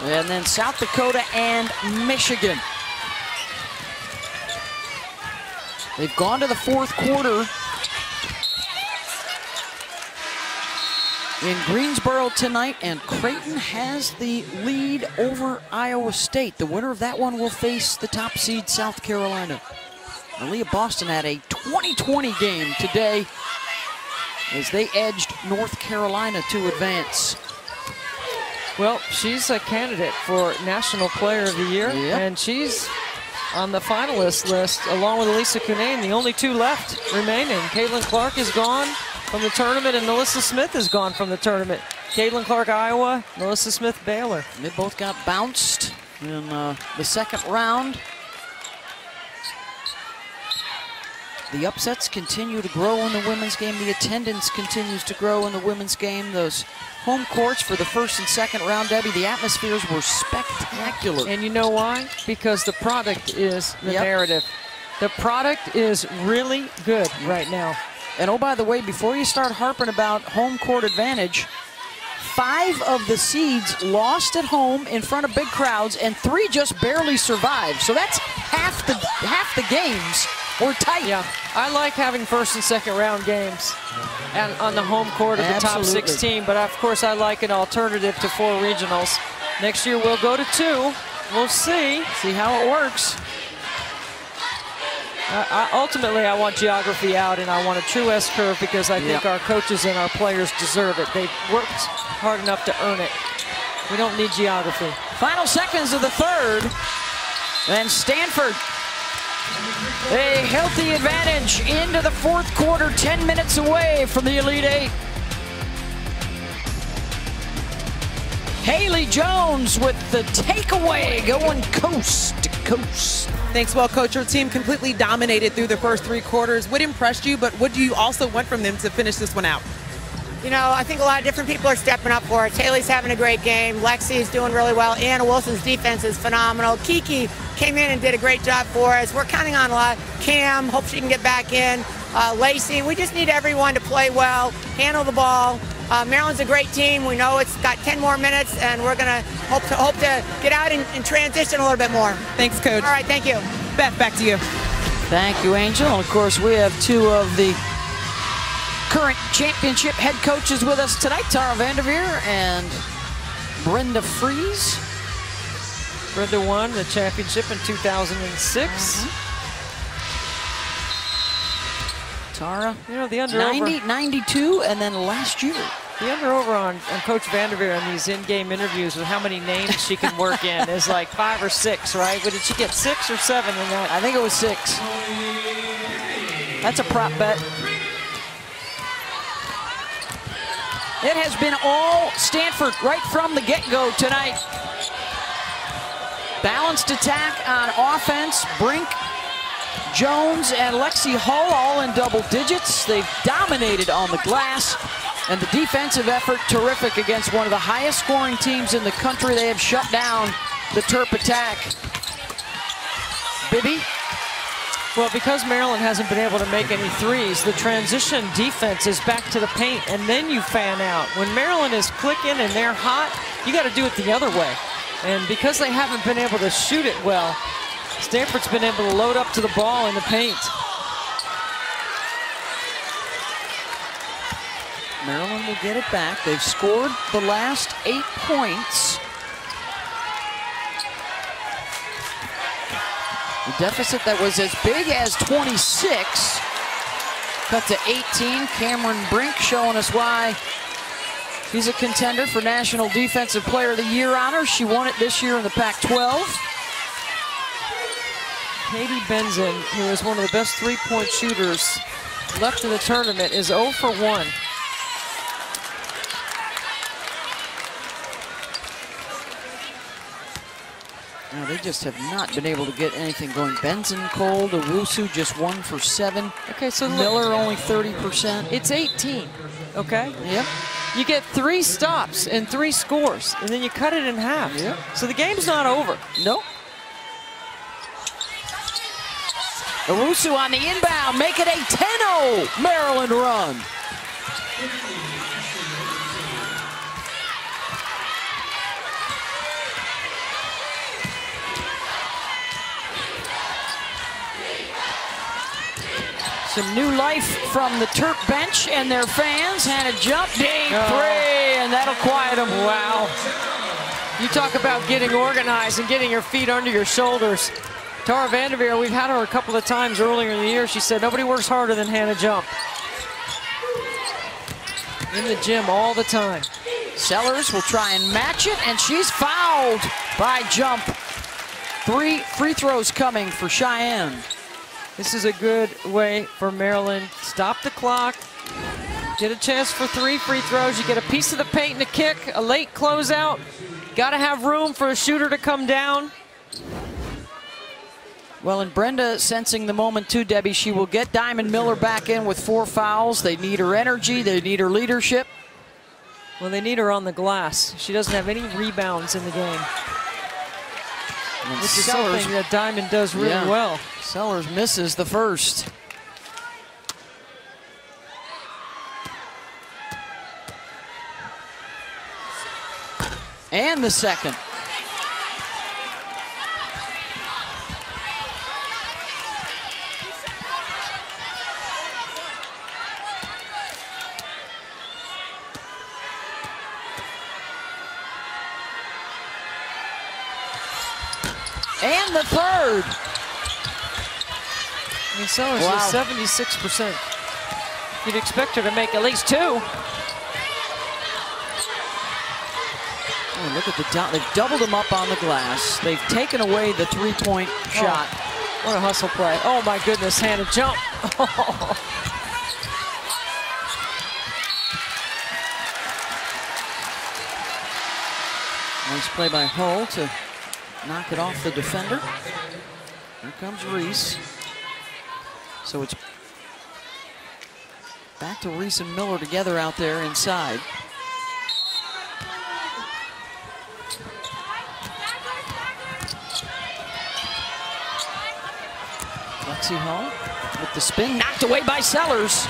and then South Dakota and Michigan. They've gone to the fourth quarter in Greensboro tonight, and Creighton has the lead over Iowa State. The winner of that one will face the top seed South Carolina. Aaliyah Boston had a 20-20 game today as they edged North Carolina to advance. Well, she's a candidate for National Player of the Year, and she's on the finalist list along with Elisa Cunane, the only two left remaining. Caitlin Clark is gone from the tournament, and Melissa Smith is gone from the tournament. Caitlin Clark, Iowa, Melissa Smith, Baylor. They both got bounced in the second round. The upsets continue to grow in the women's game. The attendance continues to grow in the women's game. Those home courts for the first and second round, Debbie, the atmospheres were spectacular. And you know why? Because the product is the narrative. The product is really good right now. And oh, by the way, before you start harping about home court advantage, 5 of the seeds lost at home in front of big crowds, and 3 just barely survived. So that's half the games were tight. Yeah, I like having first and second round games and on the home court of the top 16, but of course I like an alternative to 4 regionals. Next year we'll go to 2. We'll see how it works. Ultimately, I want geography out, and I want a true S-curve because I think our coaches and our players deserve it. They've worked hard enough to earn it. We don't need geography. Final seconds of the third, and Stanford, a healthy advantage into the fourth quarter, 10 minutes away from the Elite Eight. Haley Jones with the takeaway, going coast to coast. Thanks. Well, Coach, your team completely dominated through the first 3 quarters. What impressed you, but what do you also want from them to finish this one out? You know, I think a lot of different people are stepping up for us. Haley's having a great game. Lexi's doing really well. Anna Wilson's defense is phenomenal. Kiki came in and did a great job for us. We're counting on a lot. Cam, hope she can get back in. Lacey, we just need everyone to play well, handle the ball. Maryland's a great team. We know it's got 10 more minutes, and we're going to hope to get out and transition a little bit more. Thanks, Coach. All right, thank you. Beth, back to you. Thank you, Angel. And of course, we have 2 of the current championship head coaches with us tonight, Tara Vanderveer and Brenda Fries. Brenda won the championship in 2006. Tara, you know, the under-over 90, 92, and then last year. The under-over on Coach Vanderveer in these in-game interviews with how many names she can work in is like 5 or 6, right? But did she get 6 or 7 in that? I think it was 6. That's a prop bet. It has been all Stanford right from the get-go tonight. Balanced attack on offense. Brink, Jones, and Lexi Hull all in double digits. They've dominated on the glass. And the defensive effort, terrific against one of the highest scoring teams in the country. They have shut down the Terp attack. Bibby? Well, because Maryland hasn't been able to make any threes, the transition defense is back to the paint, and then you fan out. When Maryland is clicking and they're hot, you got to do it the other way. And because they haven't been able to shoot it well, Stanford's been able to load up to the ball in the paint. Maryland will get it back. They've scored the last 8 points. A deficit that was as big as 26. Cut to 18. Cameron Brink showing us why she's a contender for National Defensive Player of the Year honors. She won it this year in the Pac-12. Katie Benzin, who is one of the best three-point shooters left in the tournament, is 0 for 1. Now they just have not been able to get anything going. Benzin cold, Owusu just 1 for 7. Okay, so Miller only 30%. It's 18, okay? Yep. You get 3 stops and 3 scores, and then you cut it in half. Yep. So the game's not over. Nope. Owusu on the inbound, make it a 10-0 Maryland run. Some new life from the Terp bench and their fans. Hannah jump, deep 3, and that'll quiet them. Wow. You talk about getting organized and getting your feet under your shoulders. Tara Vanderveer, we've had her a couple of times earlier in the year. She said nobody works harder than Hannah Jump. In the gym all the time. Sellers will try and match it, and she's fouled by Jump. 3 free throws coming for Cheyenne. This is a good way for Maryland. Stop the clock. Get a chance for 3 free throws. You get a piece of the paint and a kick, a late closeout. Got to have room for a shooter to come down. Well, and Brenda sensing the moment too, Debbie. She will get Diamond Miller back in with 4 fouls. They need her energy. They need her leadership. Well, they need her on the glass. She doesn't have any rebounds in the game, which is something that Diamond does really well. Sellers misses the first. And the second. And the third. I mean, Sellers is 76%. You'd expect her to make at least 2. Oh, look at they've doubled them up on the glass. They've taken away the 3-point shot. What a hustle play. Oh my goodness, Hannah Jump. Nice play by Hull to knock it off the defender. Here comes Reese. So it's back to Reese and Miller together out there inside. Lexi Hull with the spin, knocked away by Sellers.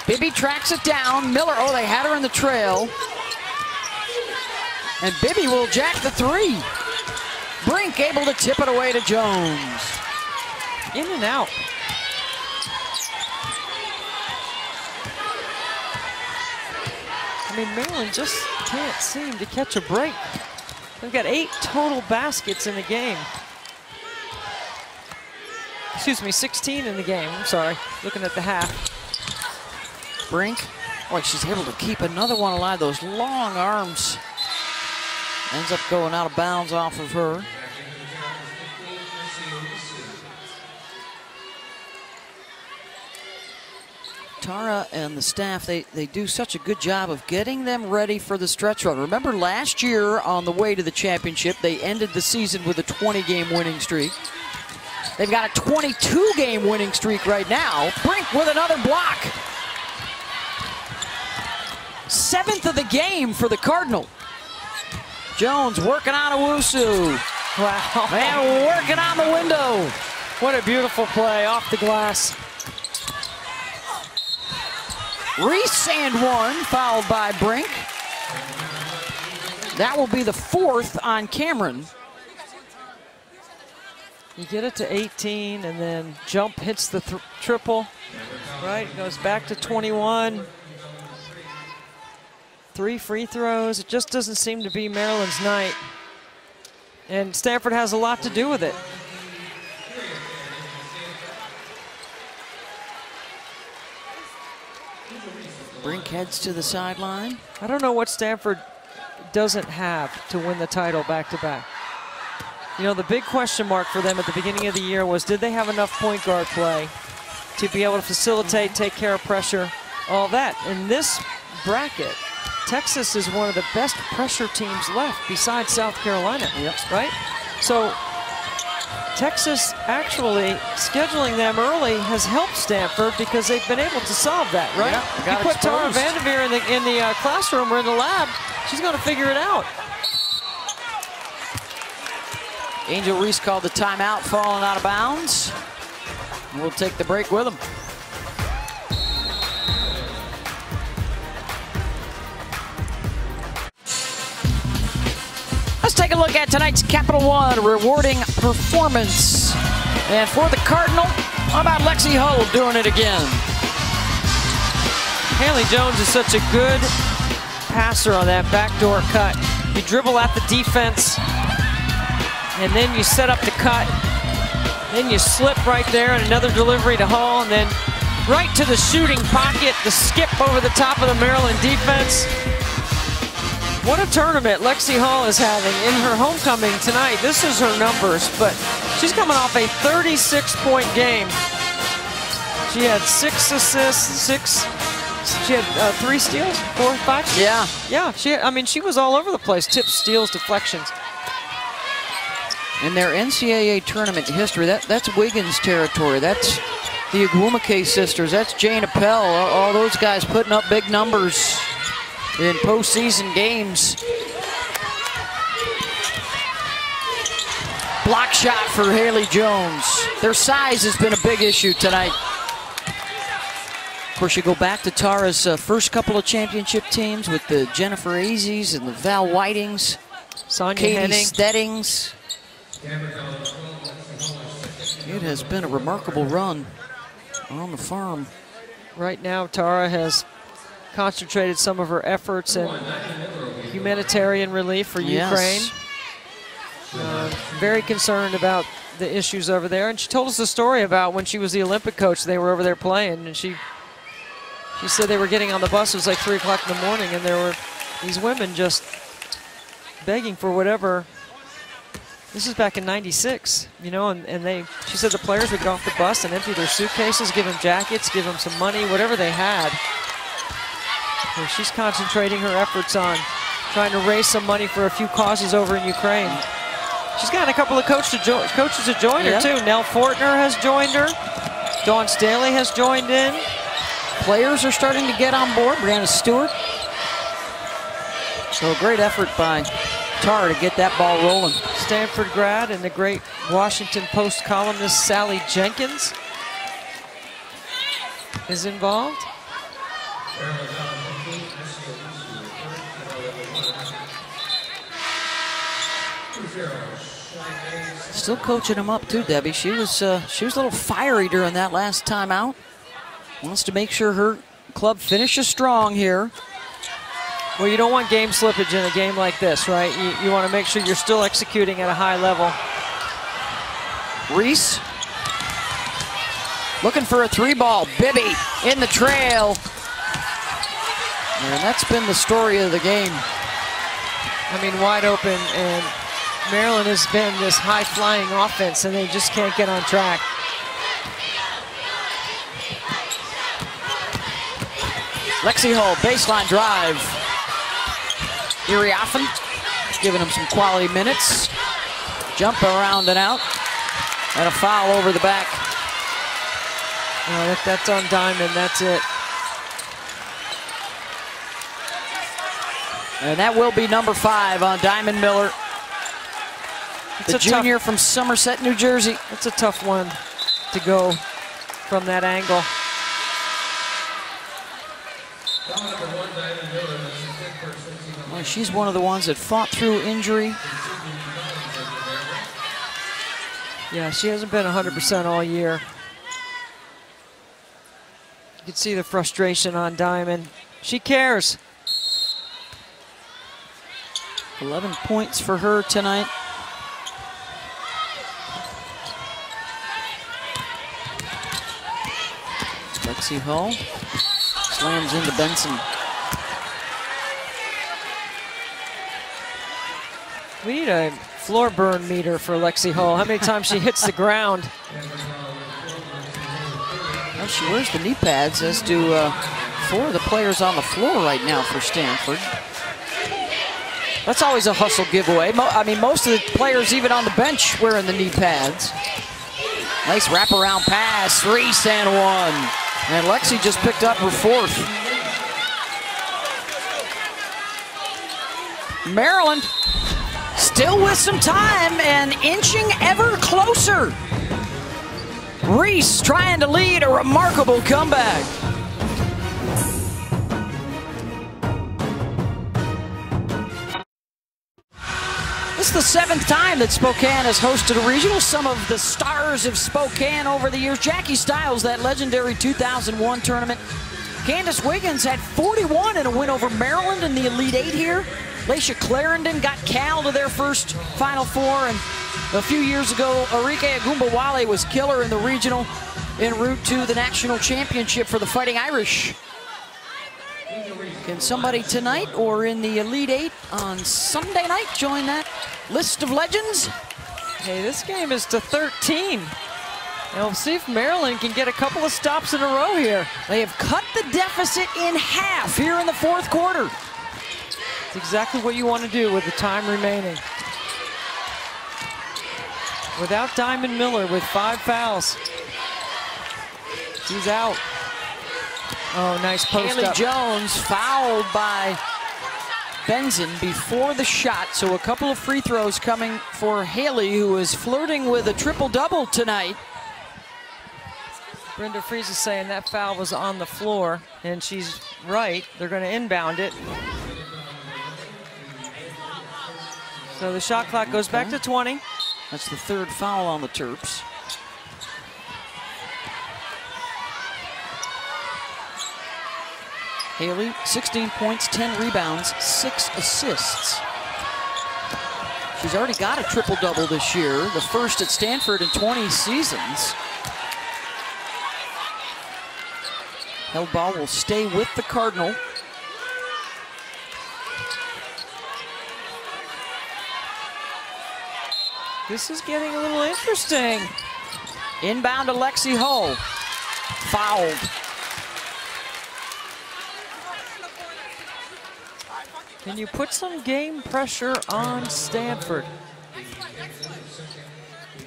Bibby tracks it down. Miller, oh, they had her in the trail. And Bibby will jack the 3. Brink able to tip it away to Jones. In and out. I mean, Maryland just can't seem to catch a break. They've got 8 total baskets in the game. Excuse me, 16 in the game. I'm sorry, looking at the half. Brink, boy, she's able to keep another one alive. Those long arms. Ends up going out of bounds off of her. Tara and the staff, they do such a good job of getting them ready for the stretch run. Remember last year on the way to the championship, they ended the season with a 20-game winning streak. They've got a 22-game winning streak right now. Brink with another block. 7th of the game for the Cardinal. Jones working on Owusu. Wow. And working on the window. What a beautiful play off the glass. Reese and 1, fouled by Brink. That will be the 4th on Cameron. You get it to 18, and then Jump hits the triple. Right, goes back to 21. 3 free throws. It just doesn't seem to be Maryland's night. And Stanford has a lot to do with it. Brink heads to the sideline. I don't know what Stanford doesn't have to win the title back-to-back. You know, the big question mark for them at the beginning of the year was, did they have enough point guard play to be able to facilitate, take care of pressure, all that. In this bracket, Texas is one of the best pressure teams left besides South Carolina, right? So Texas actually scheduling them early has helped Stanford because they've been able to solve that, right? Yeah, you put Tara Vanderveer in the classroom or in the lab, she's going to figure it out. Angel Reese called the timeout, falling out of bounds. We'll take the break with him. Let's take a look at tonight's Capital One rewarding performance. And for the Cardinal, how about Lexi Hull doing it again? Haley Jones is such a good passer on that backdoor cut. You dribble at the defense, and then you set up the cut. Then you slip right there, and another delivery to Hull, and then right to the shooting pocket, the skip over the top of the Maryland defense. What a tournament Lexi Hull is having in her homecoming tonight. This is her numbers, but she's coming off a 36-point game. She had 6 assists, she had 3 steals, 4, 5? Yeah. Yeah, I mean, she was all over the place. Tips, steals, deflections. In their NCAA tournament history, that's Wiggins territory. That's the Agwumake sisters. That's Jane Appel. All those guys putting up big numbers in postseason games. Block shot for Haley Jones. Their size has been a big issue tonight. Of course, you go back to Tara's first couple of championship teams with the Jennifer Azies and the Val Whitings, Katie Steddings. It has been a remarkable run on the farm. Right now, Tara has concentrated some of her efforts in humanitarian relief for Ukraine. Very concerned about the issues over there. And she told us the story about when she was the Olympic coach, they were over there playing, and she said they were getting on the bus. It was like 3 o'clock in the morning, and there were these women just begging for whatever. This is back in '96, you know, and she said the players would get off the bus and empty their suitcases, give them jackets, give them some money, whatever they had. So she's concentrating her efforts on trying to raise some money for a few causes over in Ukraine. She's got a couple of coaches to join her, too. Nell Fortner has joined her. Dawn Staley has joined in. Players are starting to get on board. Brianna Stewart. So a great effort by Tara to get that ball rolling. Stanford grad and the great Washington Post columnist Sally Jenkins is involved. Still coaching him up too, Debbie. She was a little fiery during that last time out. Wants to make sure her club finishes strong here. Well, you don't want game slippage in a game like this, right? You want to make sure you're still executing at a high level. Reese looking for a 3-ball. Bibby in the trail. And that's been the story of the game. I mean, wide open, and Maryland has been this high-flying offense, and they just can't get on track. Lexi Hull, baseline drive. Iriafen giving him some quality minutes. Jump around and out. And a foul over the back. That's on Diamond, that's it. And that will be number 5 on Diamond Miller. The junior from Somerset, New Jersey. It's a tough one to go from that angle. Well, she's one of the ones that fought through injury. Yeah, she hasn't been 100% all year. You can see the frustration on Diamond. She cares. 11 points for her tonight. Lexi Hull slams into Benson. We need a floor burn meter for Lexi Hull. How many times she hits the ground? Well, she wears the knee pads, as do 4 of the players on the floor right now for Stanford. That's always a hustle giveaway. I mean, most of the players, even on the bench, wearing the knee pads. Nice wraparound pass, Reese and 1. And Lexi just picked up her 4th. Maryland still with some time and inching ever closer. Reese trying to lead a remarkable comeback. This is the 7th time that Spokane has hosted a regional. Some of the stars of Spokane over the years. Jackie Stiles, that legendary 2001 tournament. Candace Wiggins had 41 in a win over Maryland in the Elite 8 here. Laisha Clarendon got Cal to their first Final Four, and a few years ago, Arike Agumbawale was killer in the regional en route to the national championship for the Fighting Irish. Can somebody tonight or in the Elite 8 on Sunday night join that list of legends? Hey, this game is to 13. And we'll see if Maryland can get a couple of stops in a row here. They have cut the deficit in half here in the 4th quarter. It's exactly what you want to do with the time remaining. Without Diamond Miller with 5 fouls. She's out. Oh, nice post Haley up. Jones fouled by Benson before the shot, so a couple of free throws coming for Haley, who is flirting with a triple-double tonight. Brenda Fries is saying that foul was on the floor, and she's right. They're going to inbound it. So the shot clock goes back to 20. That's the 3rd foul on the Terps. Haley, 16 points, 10 rebounds, 6 assists. She's already got a triple-double this year, the first at Stanford in 20 seasons. Held ball will stay with the Cardinal. This is getting a little interesting. Inbound to Lexi Hull. Fouled. Can you put some game pressure on Stanford?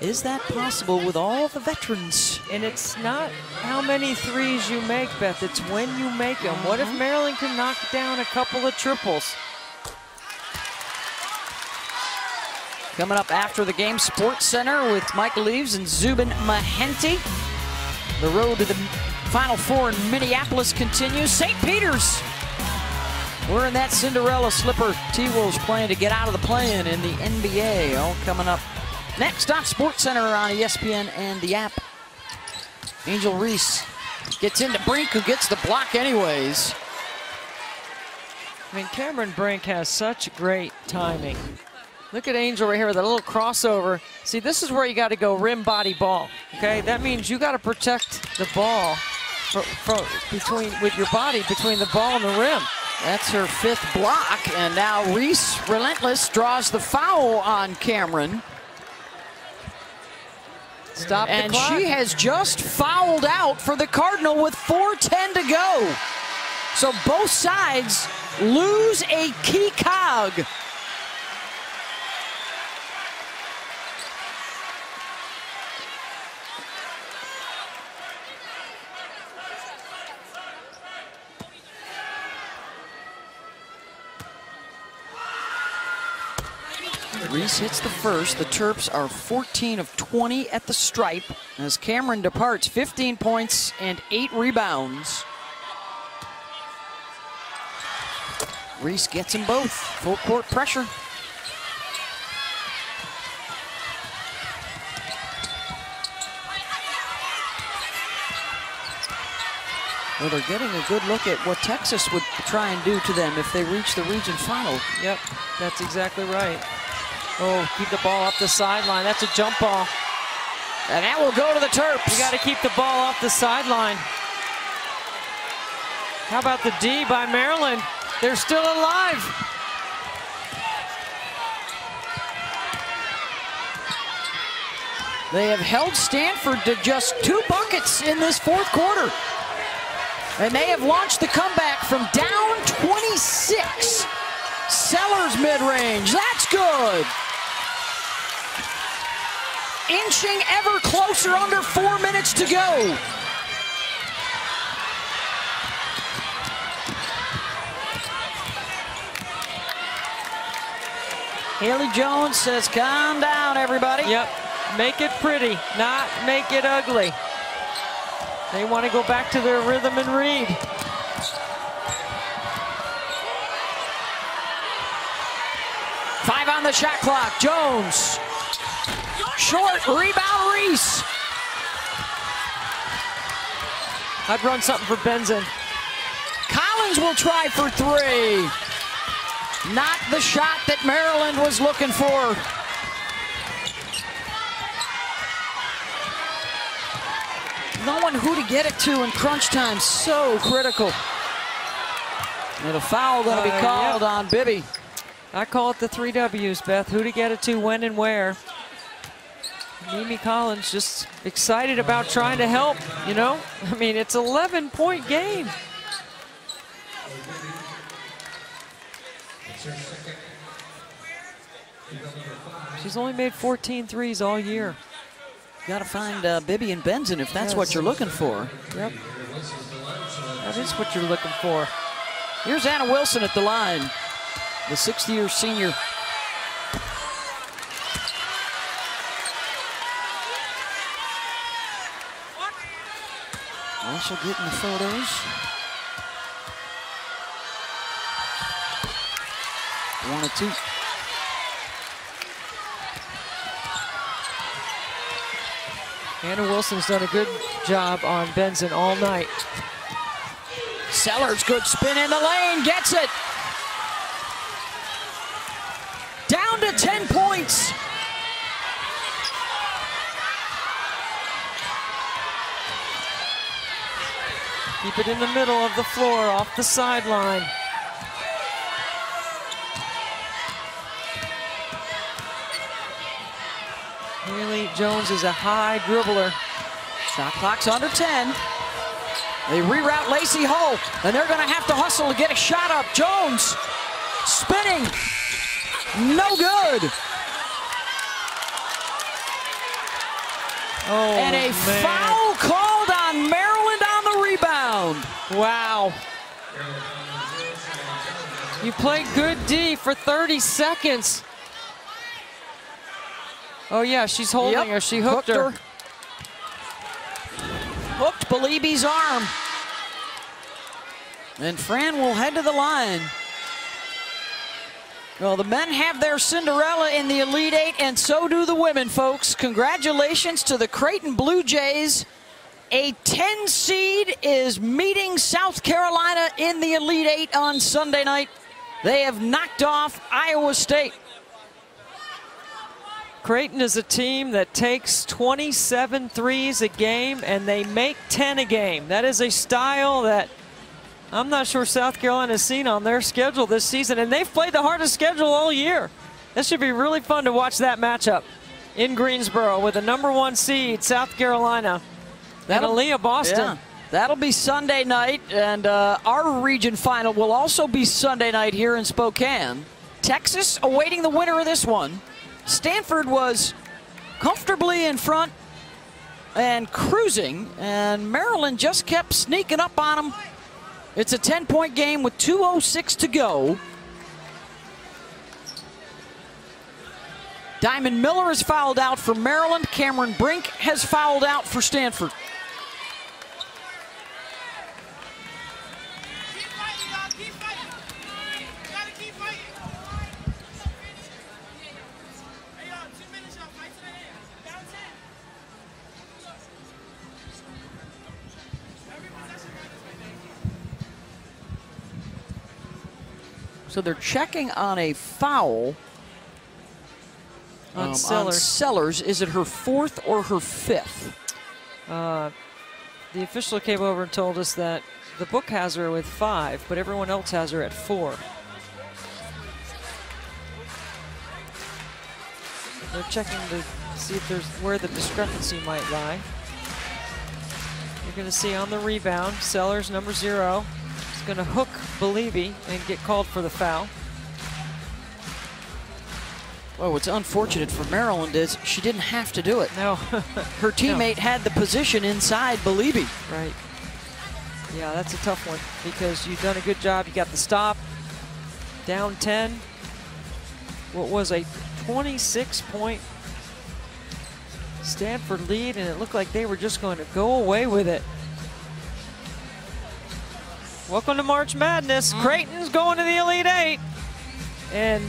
Is that possible with all the veterans? And it's not how many threes you make, Beth. It's when you make them. What if Maryland can knock down a couple of triples? Coming up after the game, Sports Center with Michael Eaves and Zubin Mahenti. The road to the Final Four in Minneapolis continues. St. Peter's. We're in that Cinderella slipper. T-Wolves playing to get out of the play-in in the NBA. All coming up next on Sports Center on ESPN and the app. Angel Reese gets into Brink, who gets the block anyways. I mean, Cameron Brink has such great timing. Look at Angel right here with a little crossover. See, this is where you got to go rim body ball. Okay, that means you got to protect the ball with your body between the ball and the rim. That's her 5th block, and now Reese, relentless, draws the foul on Cameron. Stop the clock. She has just fouled out for the Cardinal with 4:10 to go. So both sides lose a key cog. Reese hits the first. The Terps are 14 of 20 at the stripe as Cameron departs. 15 points and 8 rebounds. Reese gets them both. Full court pressure. Well, they're getting a good look at what Texas would try and do to them if they reach the region final. Yep, that's exactly right. Oh, keep the ball off the sideline. That's a jump ball. And that will go to the Terps. You got to keep the ball off the sideline. How about the D by Maryland? They're still alive. They have held Stanford to just 2 buckets in this fourth quarter. And they have launched the comeback from down 26. Sellers mid-range, that's good. Inching ever closer, under 4 minutes to go. Haley Jones says, calm down, everybody. Yep, make it pretty, not make it ugly. They want to go back to their rhythm and read. Five on the shot clock. Jones. Short. Rebound, Reese. I'd run something for Benson. Collins will try for 3. Not the shot that Maryland was looking for. Knowing who to get it to in crunch time, so critical. And a foul going to be called on Bibby. I call it the 3 W's, Beth. Who to get it to, when, and where. Mimi Collins just excited about trying to help, you know? I mean, it's an 11-point game. She's only made 14 threes all year. Got to find Bibby and Benson if that's what you're looking for. Yep. That is what you're looking for. Here's Anna Wilson at the line, the 6th-year senior. Also getting the photos. 1 or 2. Anna Wilson's done a good job on Benson all night. Sellers, good spin in the lane, gets it. Down to 10 points. Keep it in the middle of the floor, off the sideline. Haley Jones is a high dribbler. Shot clock's under 10. They reroute Lacey Hull, and they're going to have to hustle to get a shot up. Jones spinning. No good. Oh, and a foul called on Maryland on the rebound. Wow. You played good D for 30 seconds. Oh, yeah, she's holding her. She hooked her. Hooked Belibi's arm. And Fran will head to the line. Well, the men have their Cinderella in the Elite Eight, and so do the women, folks. Congratulations to the Creighton Blue Jays. A 10 seed is meeting South Carolina in the Elite Eight on Sunday night. They have knocked off Iowa State. Creighton is a team that takes 27 threes a game, and they make 10 a game. That is a style that I'm not sure South Carolina has seen on their schedule this season, and they've played the hardest schedule all year. This should be really fun to watch that matchup in Greensboro with the #1 seed, South Carolina, and Aaliyah Boston. Yeah, that'll be Sunday night, and our region final will also be Sunday night here in Spokane. Texas awaiting the winner of this one. Stanford was comfortably in front and cruising, and Maryland just kept sneaking up on them. It's a 10-point game with 2:06 to go. Diamond Miller has fouled out for Maryland. Cameron Brink has fouled out for Stanford. So they're checking on a foul on on Sellers. Sellers. Is it her 4th or her 5th? The official came over and told us that the book has her with 5, but everyone else has her at 4. They're checking to see if there's where the discrepancy might lie. You're going to see on the rebound, Sellers, number 0, is going to hook Believy and get called for the foul. Well, what's unfortunate for Maryland is she didn't have to do it. No. Her teammate had the position inside Believy. Right. Yeah, that's a tough one because you've done a good job. You got the stop, down 10. What was a 26-point Stanford lead, and it looked like they were just going to go away with it. Welcome to March Madness. Creighton's going to the Elite Eight. And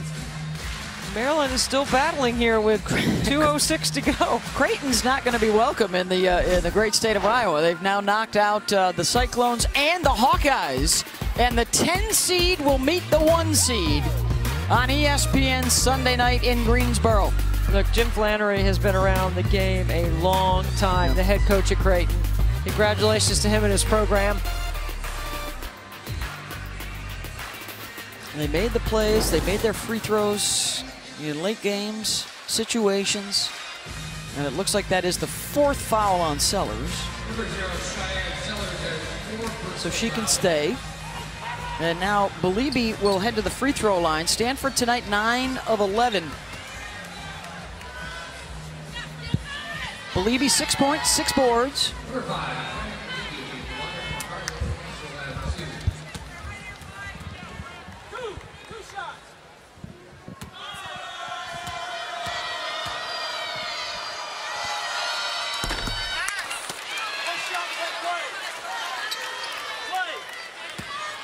Maryland is still battling here with 2:06 to go. Creighton's not going to be welcome in the great state of Iowa. They've now knocked out the Cyclones and the Hawkeyes, and the 10 seed will meet the 1 seed on ESPN Sunday night in Greensboro. Look, Jim Flannery has been around the game a long time, the head coach at Creighton. Congratulations to him and his program. They made the plays, they made their free throws in late games, situations, and it looks like that is the 4th foul on Sellers. So she can stay. And now Believy will head to the free throw line. Stanford tonight 9 of 11. Believy 6 points, 6 boards.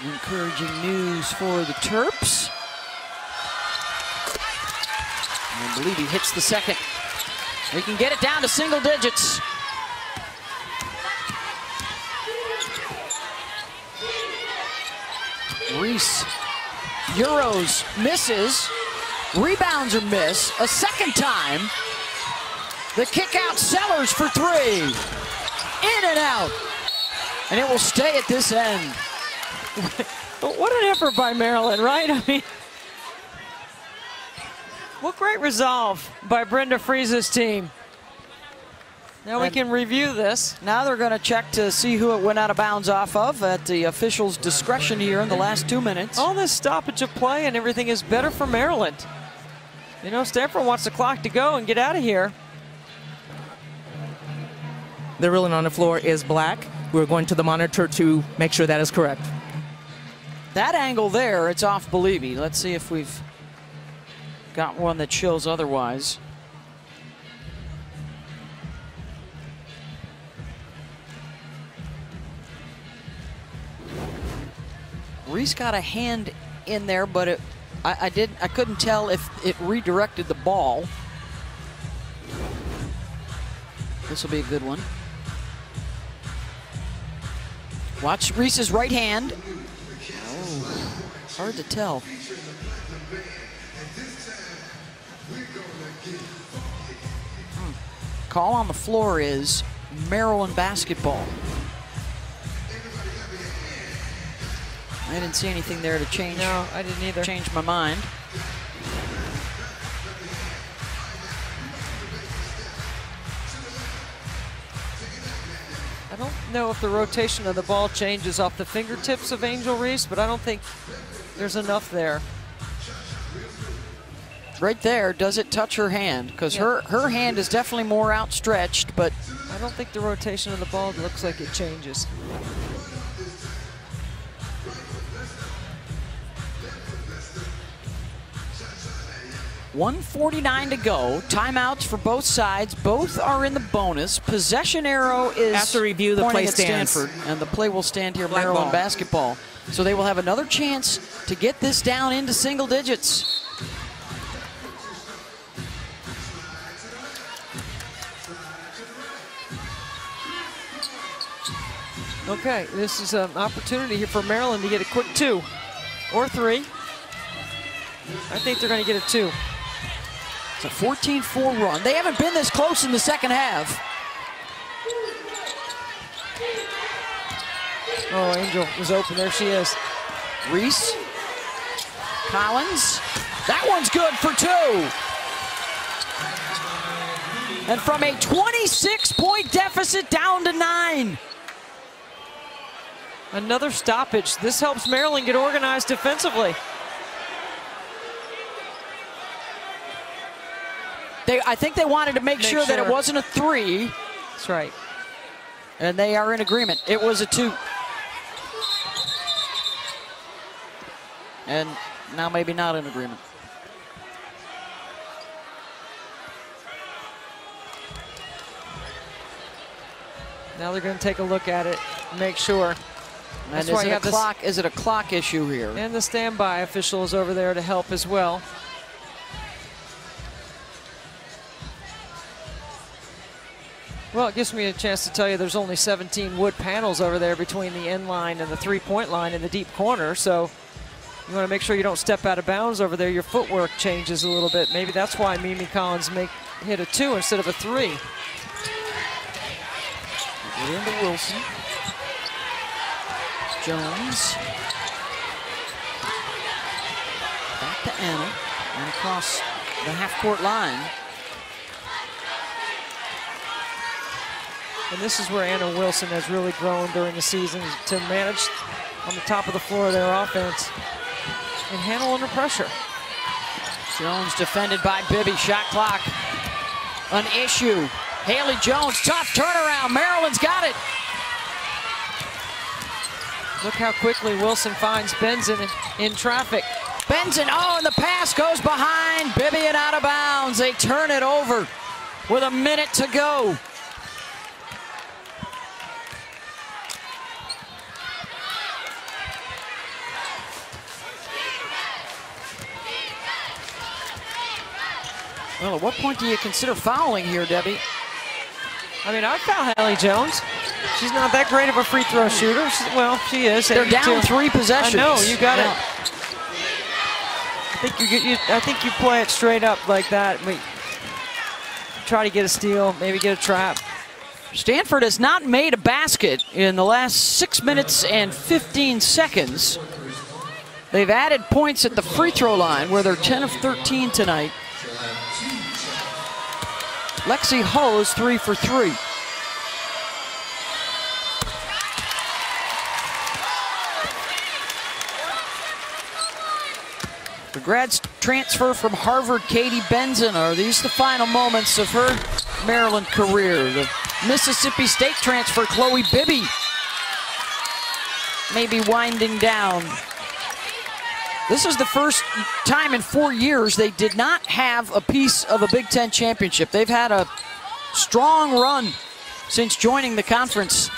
Encouraging news for the Terps. And Believy hits the second. They can get it down to single digits. Reese Euros misses. Rebounds are missed. A second time. The kick out, Sellers for 3. In and out. And it will stay at this end. What an effort by Maryland, right? I mean, what great resolve by Brenda Friese's team. Now we can review this. Now they're going to check to see who it went out of bounds off of at the official's discretion here in the last 2 minutes. All this stoppage of play and everything is better for Maryland. You know, Stanford wants the clock to go and get out of here. The ruling on the floor is black. We're going to the monitor to make sure that is correct. That angle there, it's off Believy. Let's see if we've got one that shows otherwise. Reese got a hand in there, but I couldn't tell if it redirected the ball. This will be a good one. Watch Reese's right hand. Oh, hard to tell. Call on the floor is Maryland basketball. I didn't see anything there to change. No, I didn't either. Change my mind. I don't know if the rotation of the ball changes off the fingertips of Angel Reese, but I don't think there's enough there. Right there, does it touch her hand? Because her hand is definitely more outstretched, but I don't think the rotation of the ball looks like it changes. .149 to go. Timeouts for both sides. Both are in the bonus. Possession arrow is after review, the play stands. Stanford, and the play will stand here, Black Maryland ball. basketball. So they will have another chance to get this down into single digits. Okay, this is an opportunity here for Maryland to get a quick 2 or 3. I think they're going to get a 2. It's a 14-4 run. They haven't been this close in the second half. Oh, Angel was open. There she is. Reese. Collins. That one's good for 2. And from a 26-point deficit down to 9. Another stoppage. This helps Maryland get organized defensively. I think they wanted to make sure that it wasn't a 3. That's right. And they are in agreement. It was a 2. And now maybe not in agreement. Now they're going to take a look at it, make sure. And is it a clock issue here? And the standby official is over there to help as well. Well, it gives me a chance to tell you there's only 17 wood panels over there between the end line and the three-point line in the deep corner. So you want to make sure you don't step out of bounds over there. Your footwork changes a little bit. Maybe that's why Mimi Collins hit a 2 instead of a 3. Get into Wilson. Jones. Back to Anna. And across the half-court line. And this is where Anna Wilson has really grown during the season to manage on the top of the floor of their offense and handle under pressure. Jones defended by Bibby. Shot clock. An issue. Haley Jones, tough turnaround. Maryland's got it. Look how quickly Wilson finds Benson in traffic. Benson, and the pass goes behind Bibby and out of bounds. They turn it over with a minute to go. Well, at what point do you consider fouling here, Debbie? I mean, I'd foul Haley Jones. She's not that great of a free throw shooter. She is. They're down 3 possessions. I know, you got it. I think you play it straight up like that. Try to get a steal, maybe get a trap. Stanford has not made a basket in the last 6 minutes and 15 seconds. They've added points at the free throw line where they're 10 of 13 tonight. Lexi Hose 3 for 3. The grad transfer from Harvard, Katie Benson. Are these the final moments of her Maryland career? The Mississippi State transfer, Chloe Bibby, may be winding down. This is the first time in 4 years they did not have a piece of a Big Ten championship. They've had a strong run since joining the conference.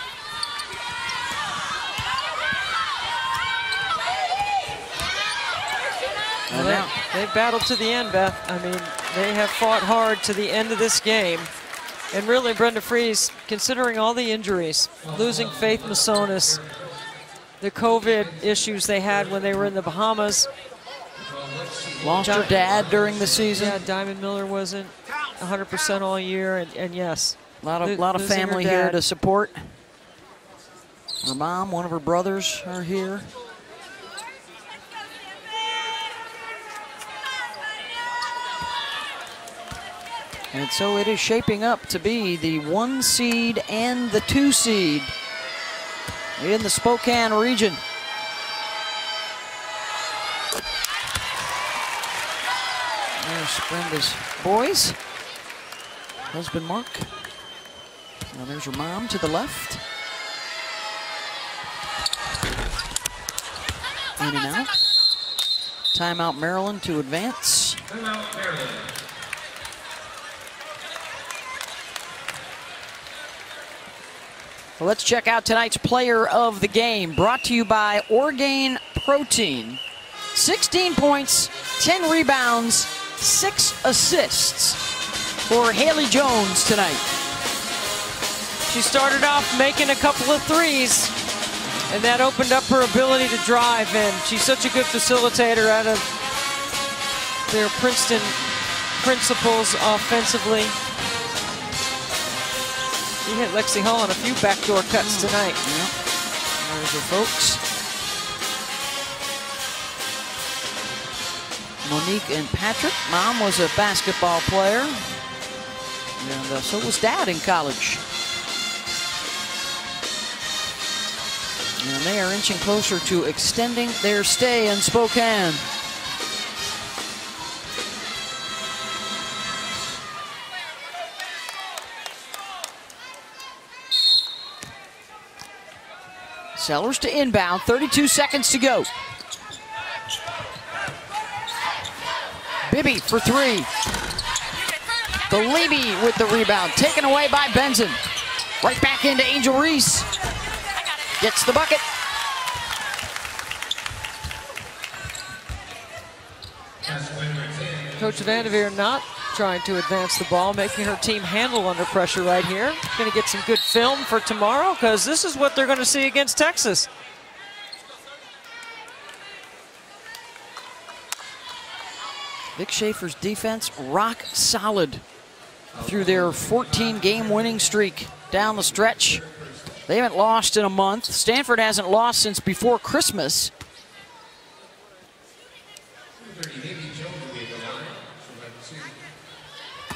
Well, they've battled to the end, Beth. I mean, they have fought hard to the end of this game. And really, Brenda Fries, considering all the injuries, losing Faith Masonis, the COVID issues they had when they were in the Bahamas. Lost her dad during the season. Yeah, Diamond Miller wasn't 100% all year, and yes. A lot of family here to support. Her mom, one of her brothers are here. And so it is shaping up to be the 1 seed and the 2 seed in the Spokane region. There's Brenda's boys. Husband Mark. Now there's her mom to the left. In and out. Timeout Maryland to advance. Timeout Maryland. Well, let's check out tonight's player of the game, brought to you by Orgain Protein. 16 points, 10 rebounds, 6 assists for Haley Jones tonight. She started off making a couple of threes, and that opened up her ability to drive, and she's such a good facilitator out of their Princeton principles offensively. He hit Lexi Hall on a few backdoor cuts tonight. Yep. There's her folks. Monique and Patrick. Mom was a basketball player. And so was Dad in college. And they are inching closer to extending their stay in Spokane. Sellers to inbound, 32 seconds to go. Bibby for three. Bellini with the rebound, taken away by Benson. Right back into Angel Reese. Gets the bucket. Coach Vanderveer not trying to advance the ball, making her team handle under pressure right here. Going to get some good film for tomorrow because this is what they're going to see against Texas. Vic Schaefer's defense rock solid through their 14-game winning streak down the stretch. They haven't lost in a month. Stanford hasn't lost since before Christmas.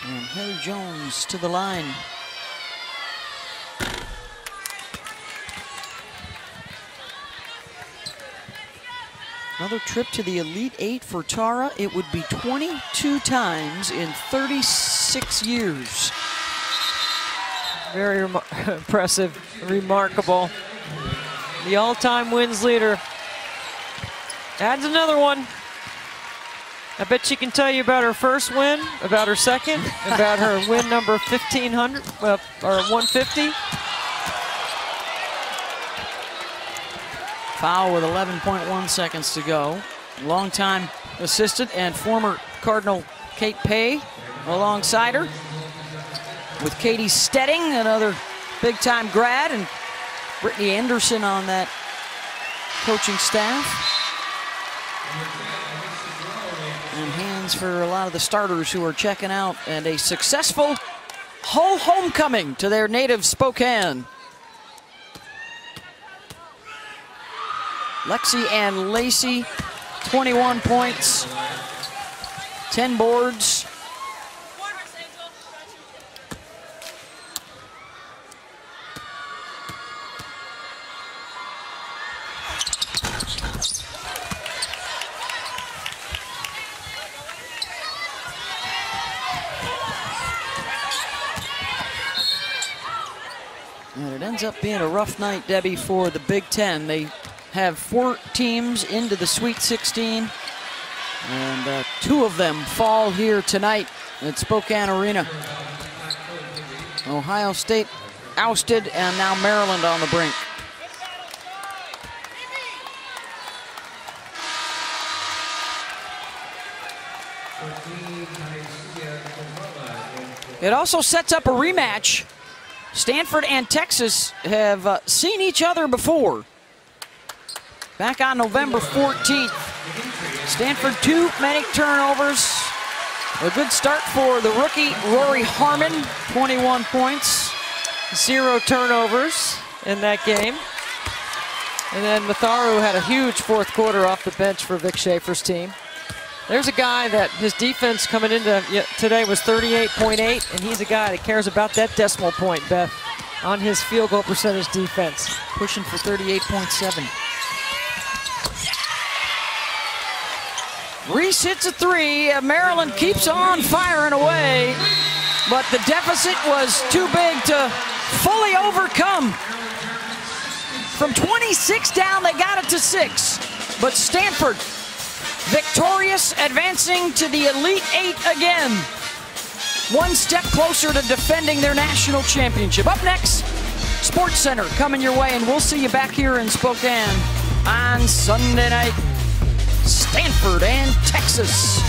And Harry Jones to the line. Another trip to the Elite Eight for Tara. It would be 22 times in 36 years. Very impressive, remarkable. The all-time wins leader adds another one. I bet she can tell you about her first win, about her second, about her win number 1,500, or 150. Foul with 11.1 seconds to go. Longtime assistant and former Cardinal Kate Pay alongside her. With Katie Stedding, another big-time grad, and Brittany Anderson on that coaching staff. And hands for a lot of the starters who are checking out, and a successful Hull homecoming to their native Spokane. Lexi and Lacey, 21 points, 10 boards. And it ends up being a rough night, Debbie, for the Big Ten. They have 4 teams into the Sweet 16, and 2 of them fall here tonight at Spokane Arena. Ohio State ousted, and now Maryland on the brink. It also sets up a rematch. Stanford and Texas have seen each other before. Back on November 14th. Stanford, 2 many turnovers. A good start for the rookie, Rory Harmon, 21 points. 0 turnovers in that game. And then Matharu had a huge fourth quarter off the bench for Vic Schaefer's team. There's a guy that his defense coming into today was 38.8, and he's a guy that cares about that decimal point, Beth, on his field goal percentage defense. Pushing for 38.7. Reese hits a 3. Maryland keeps on firing away, but the deficit was too big to fully overcome. From 26 down, they got it to 6, but Stanford victorious, advancing to the Elite Eight again. One step closer to defending their national championship. Up next, Sports Center coming your way, and we'll see you back here in Spokane on Sunday night. Stanford and Texas.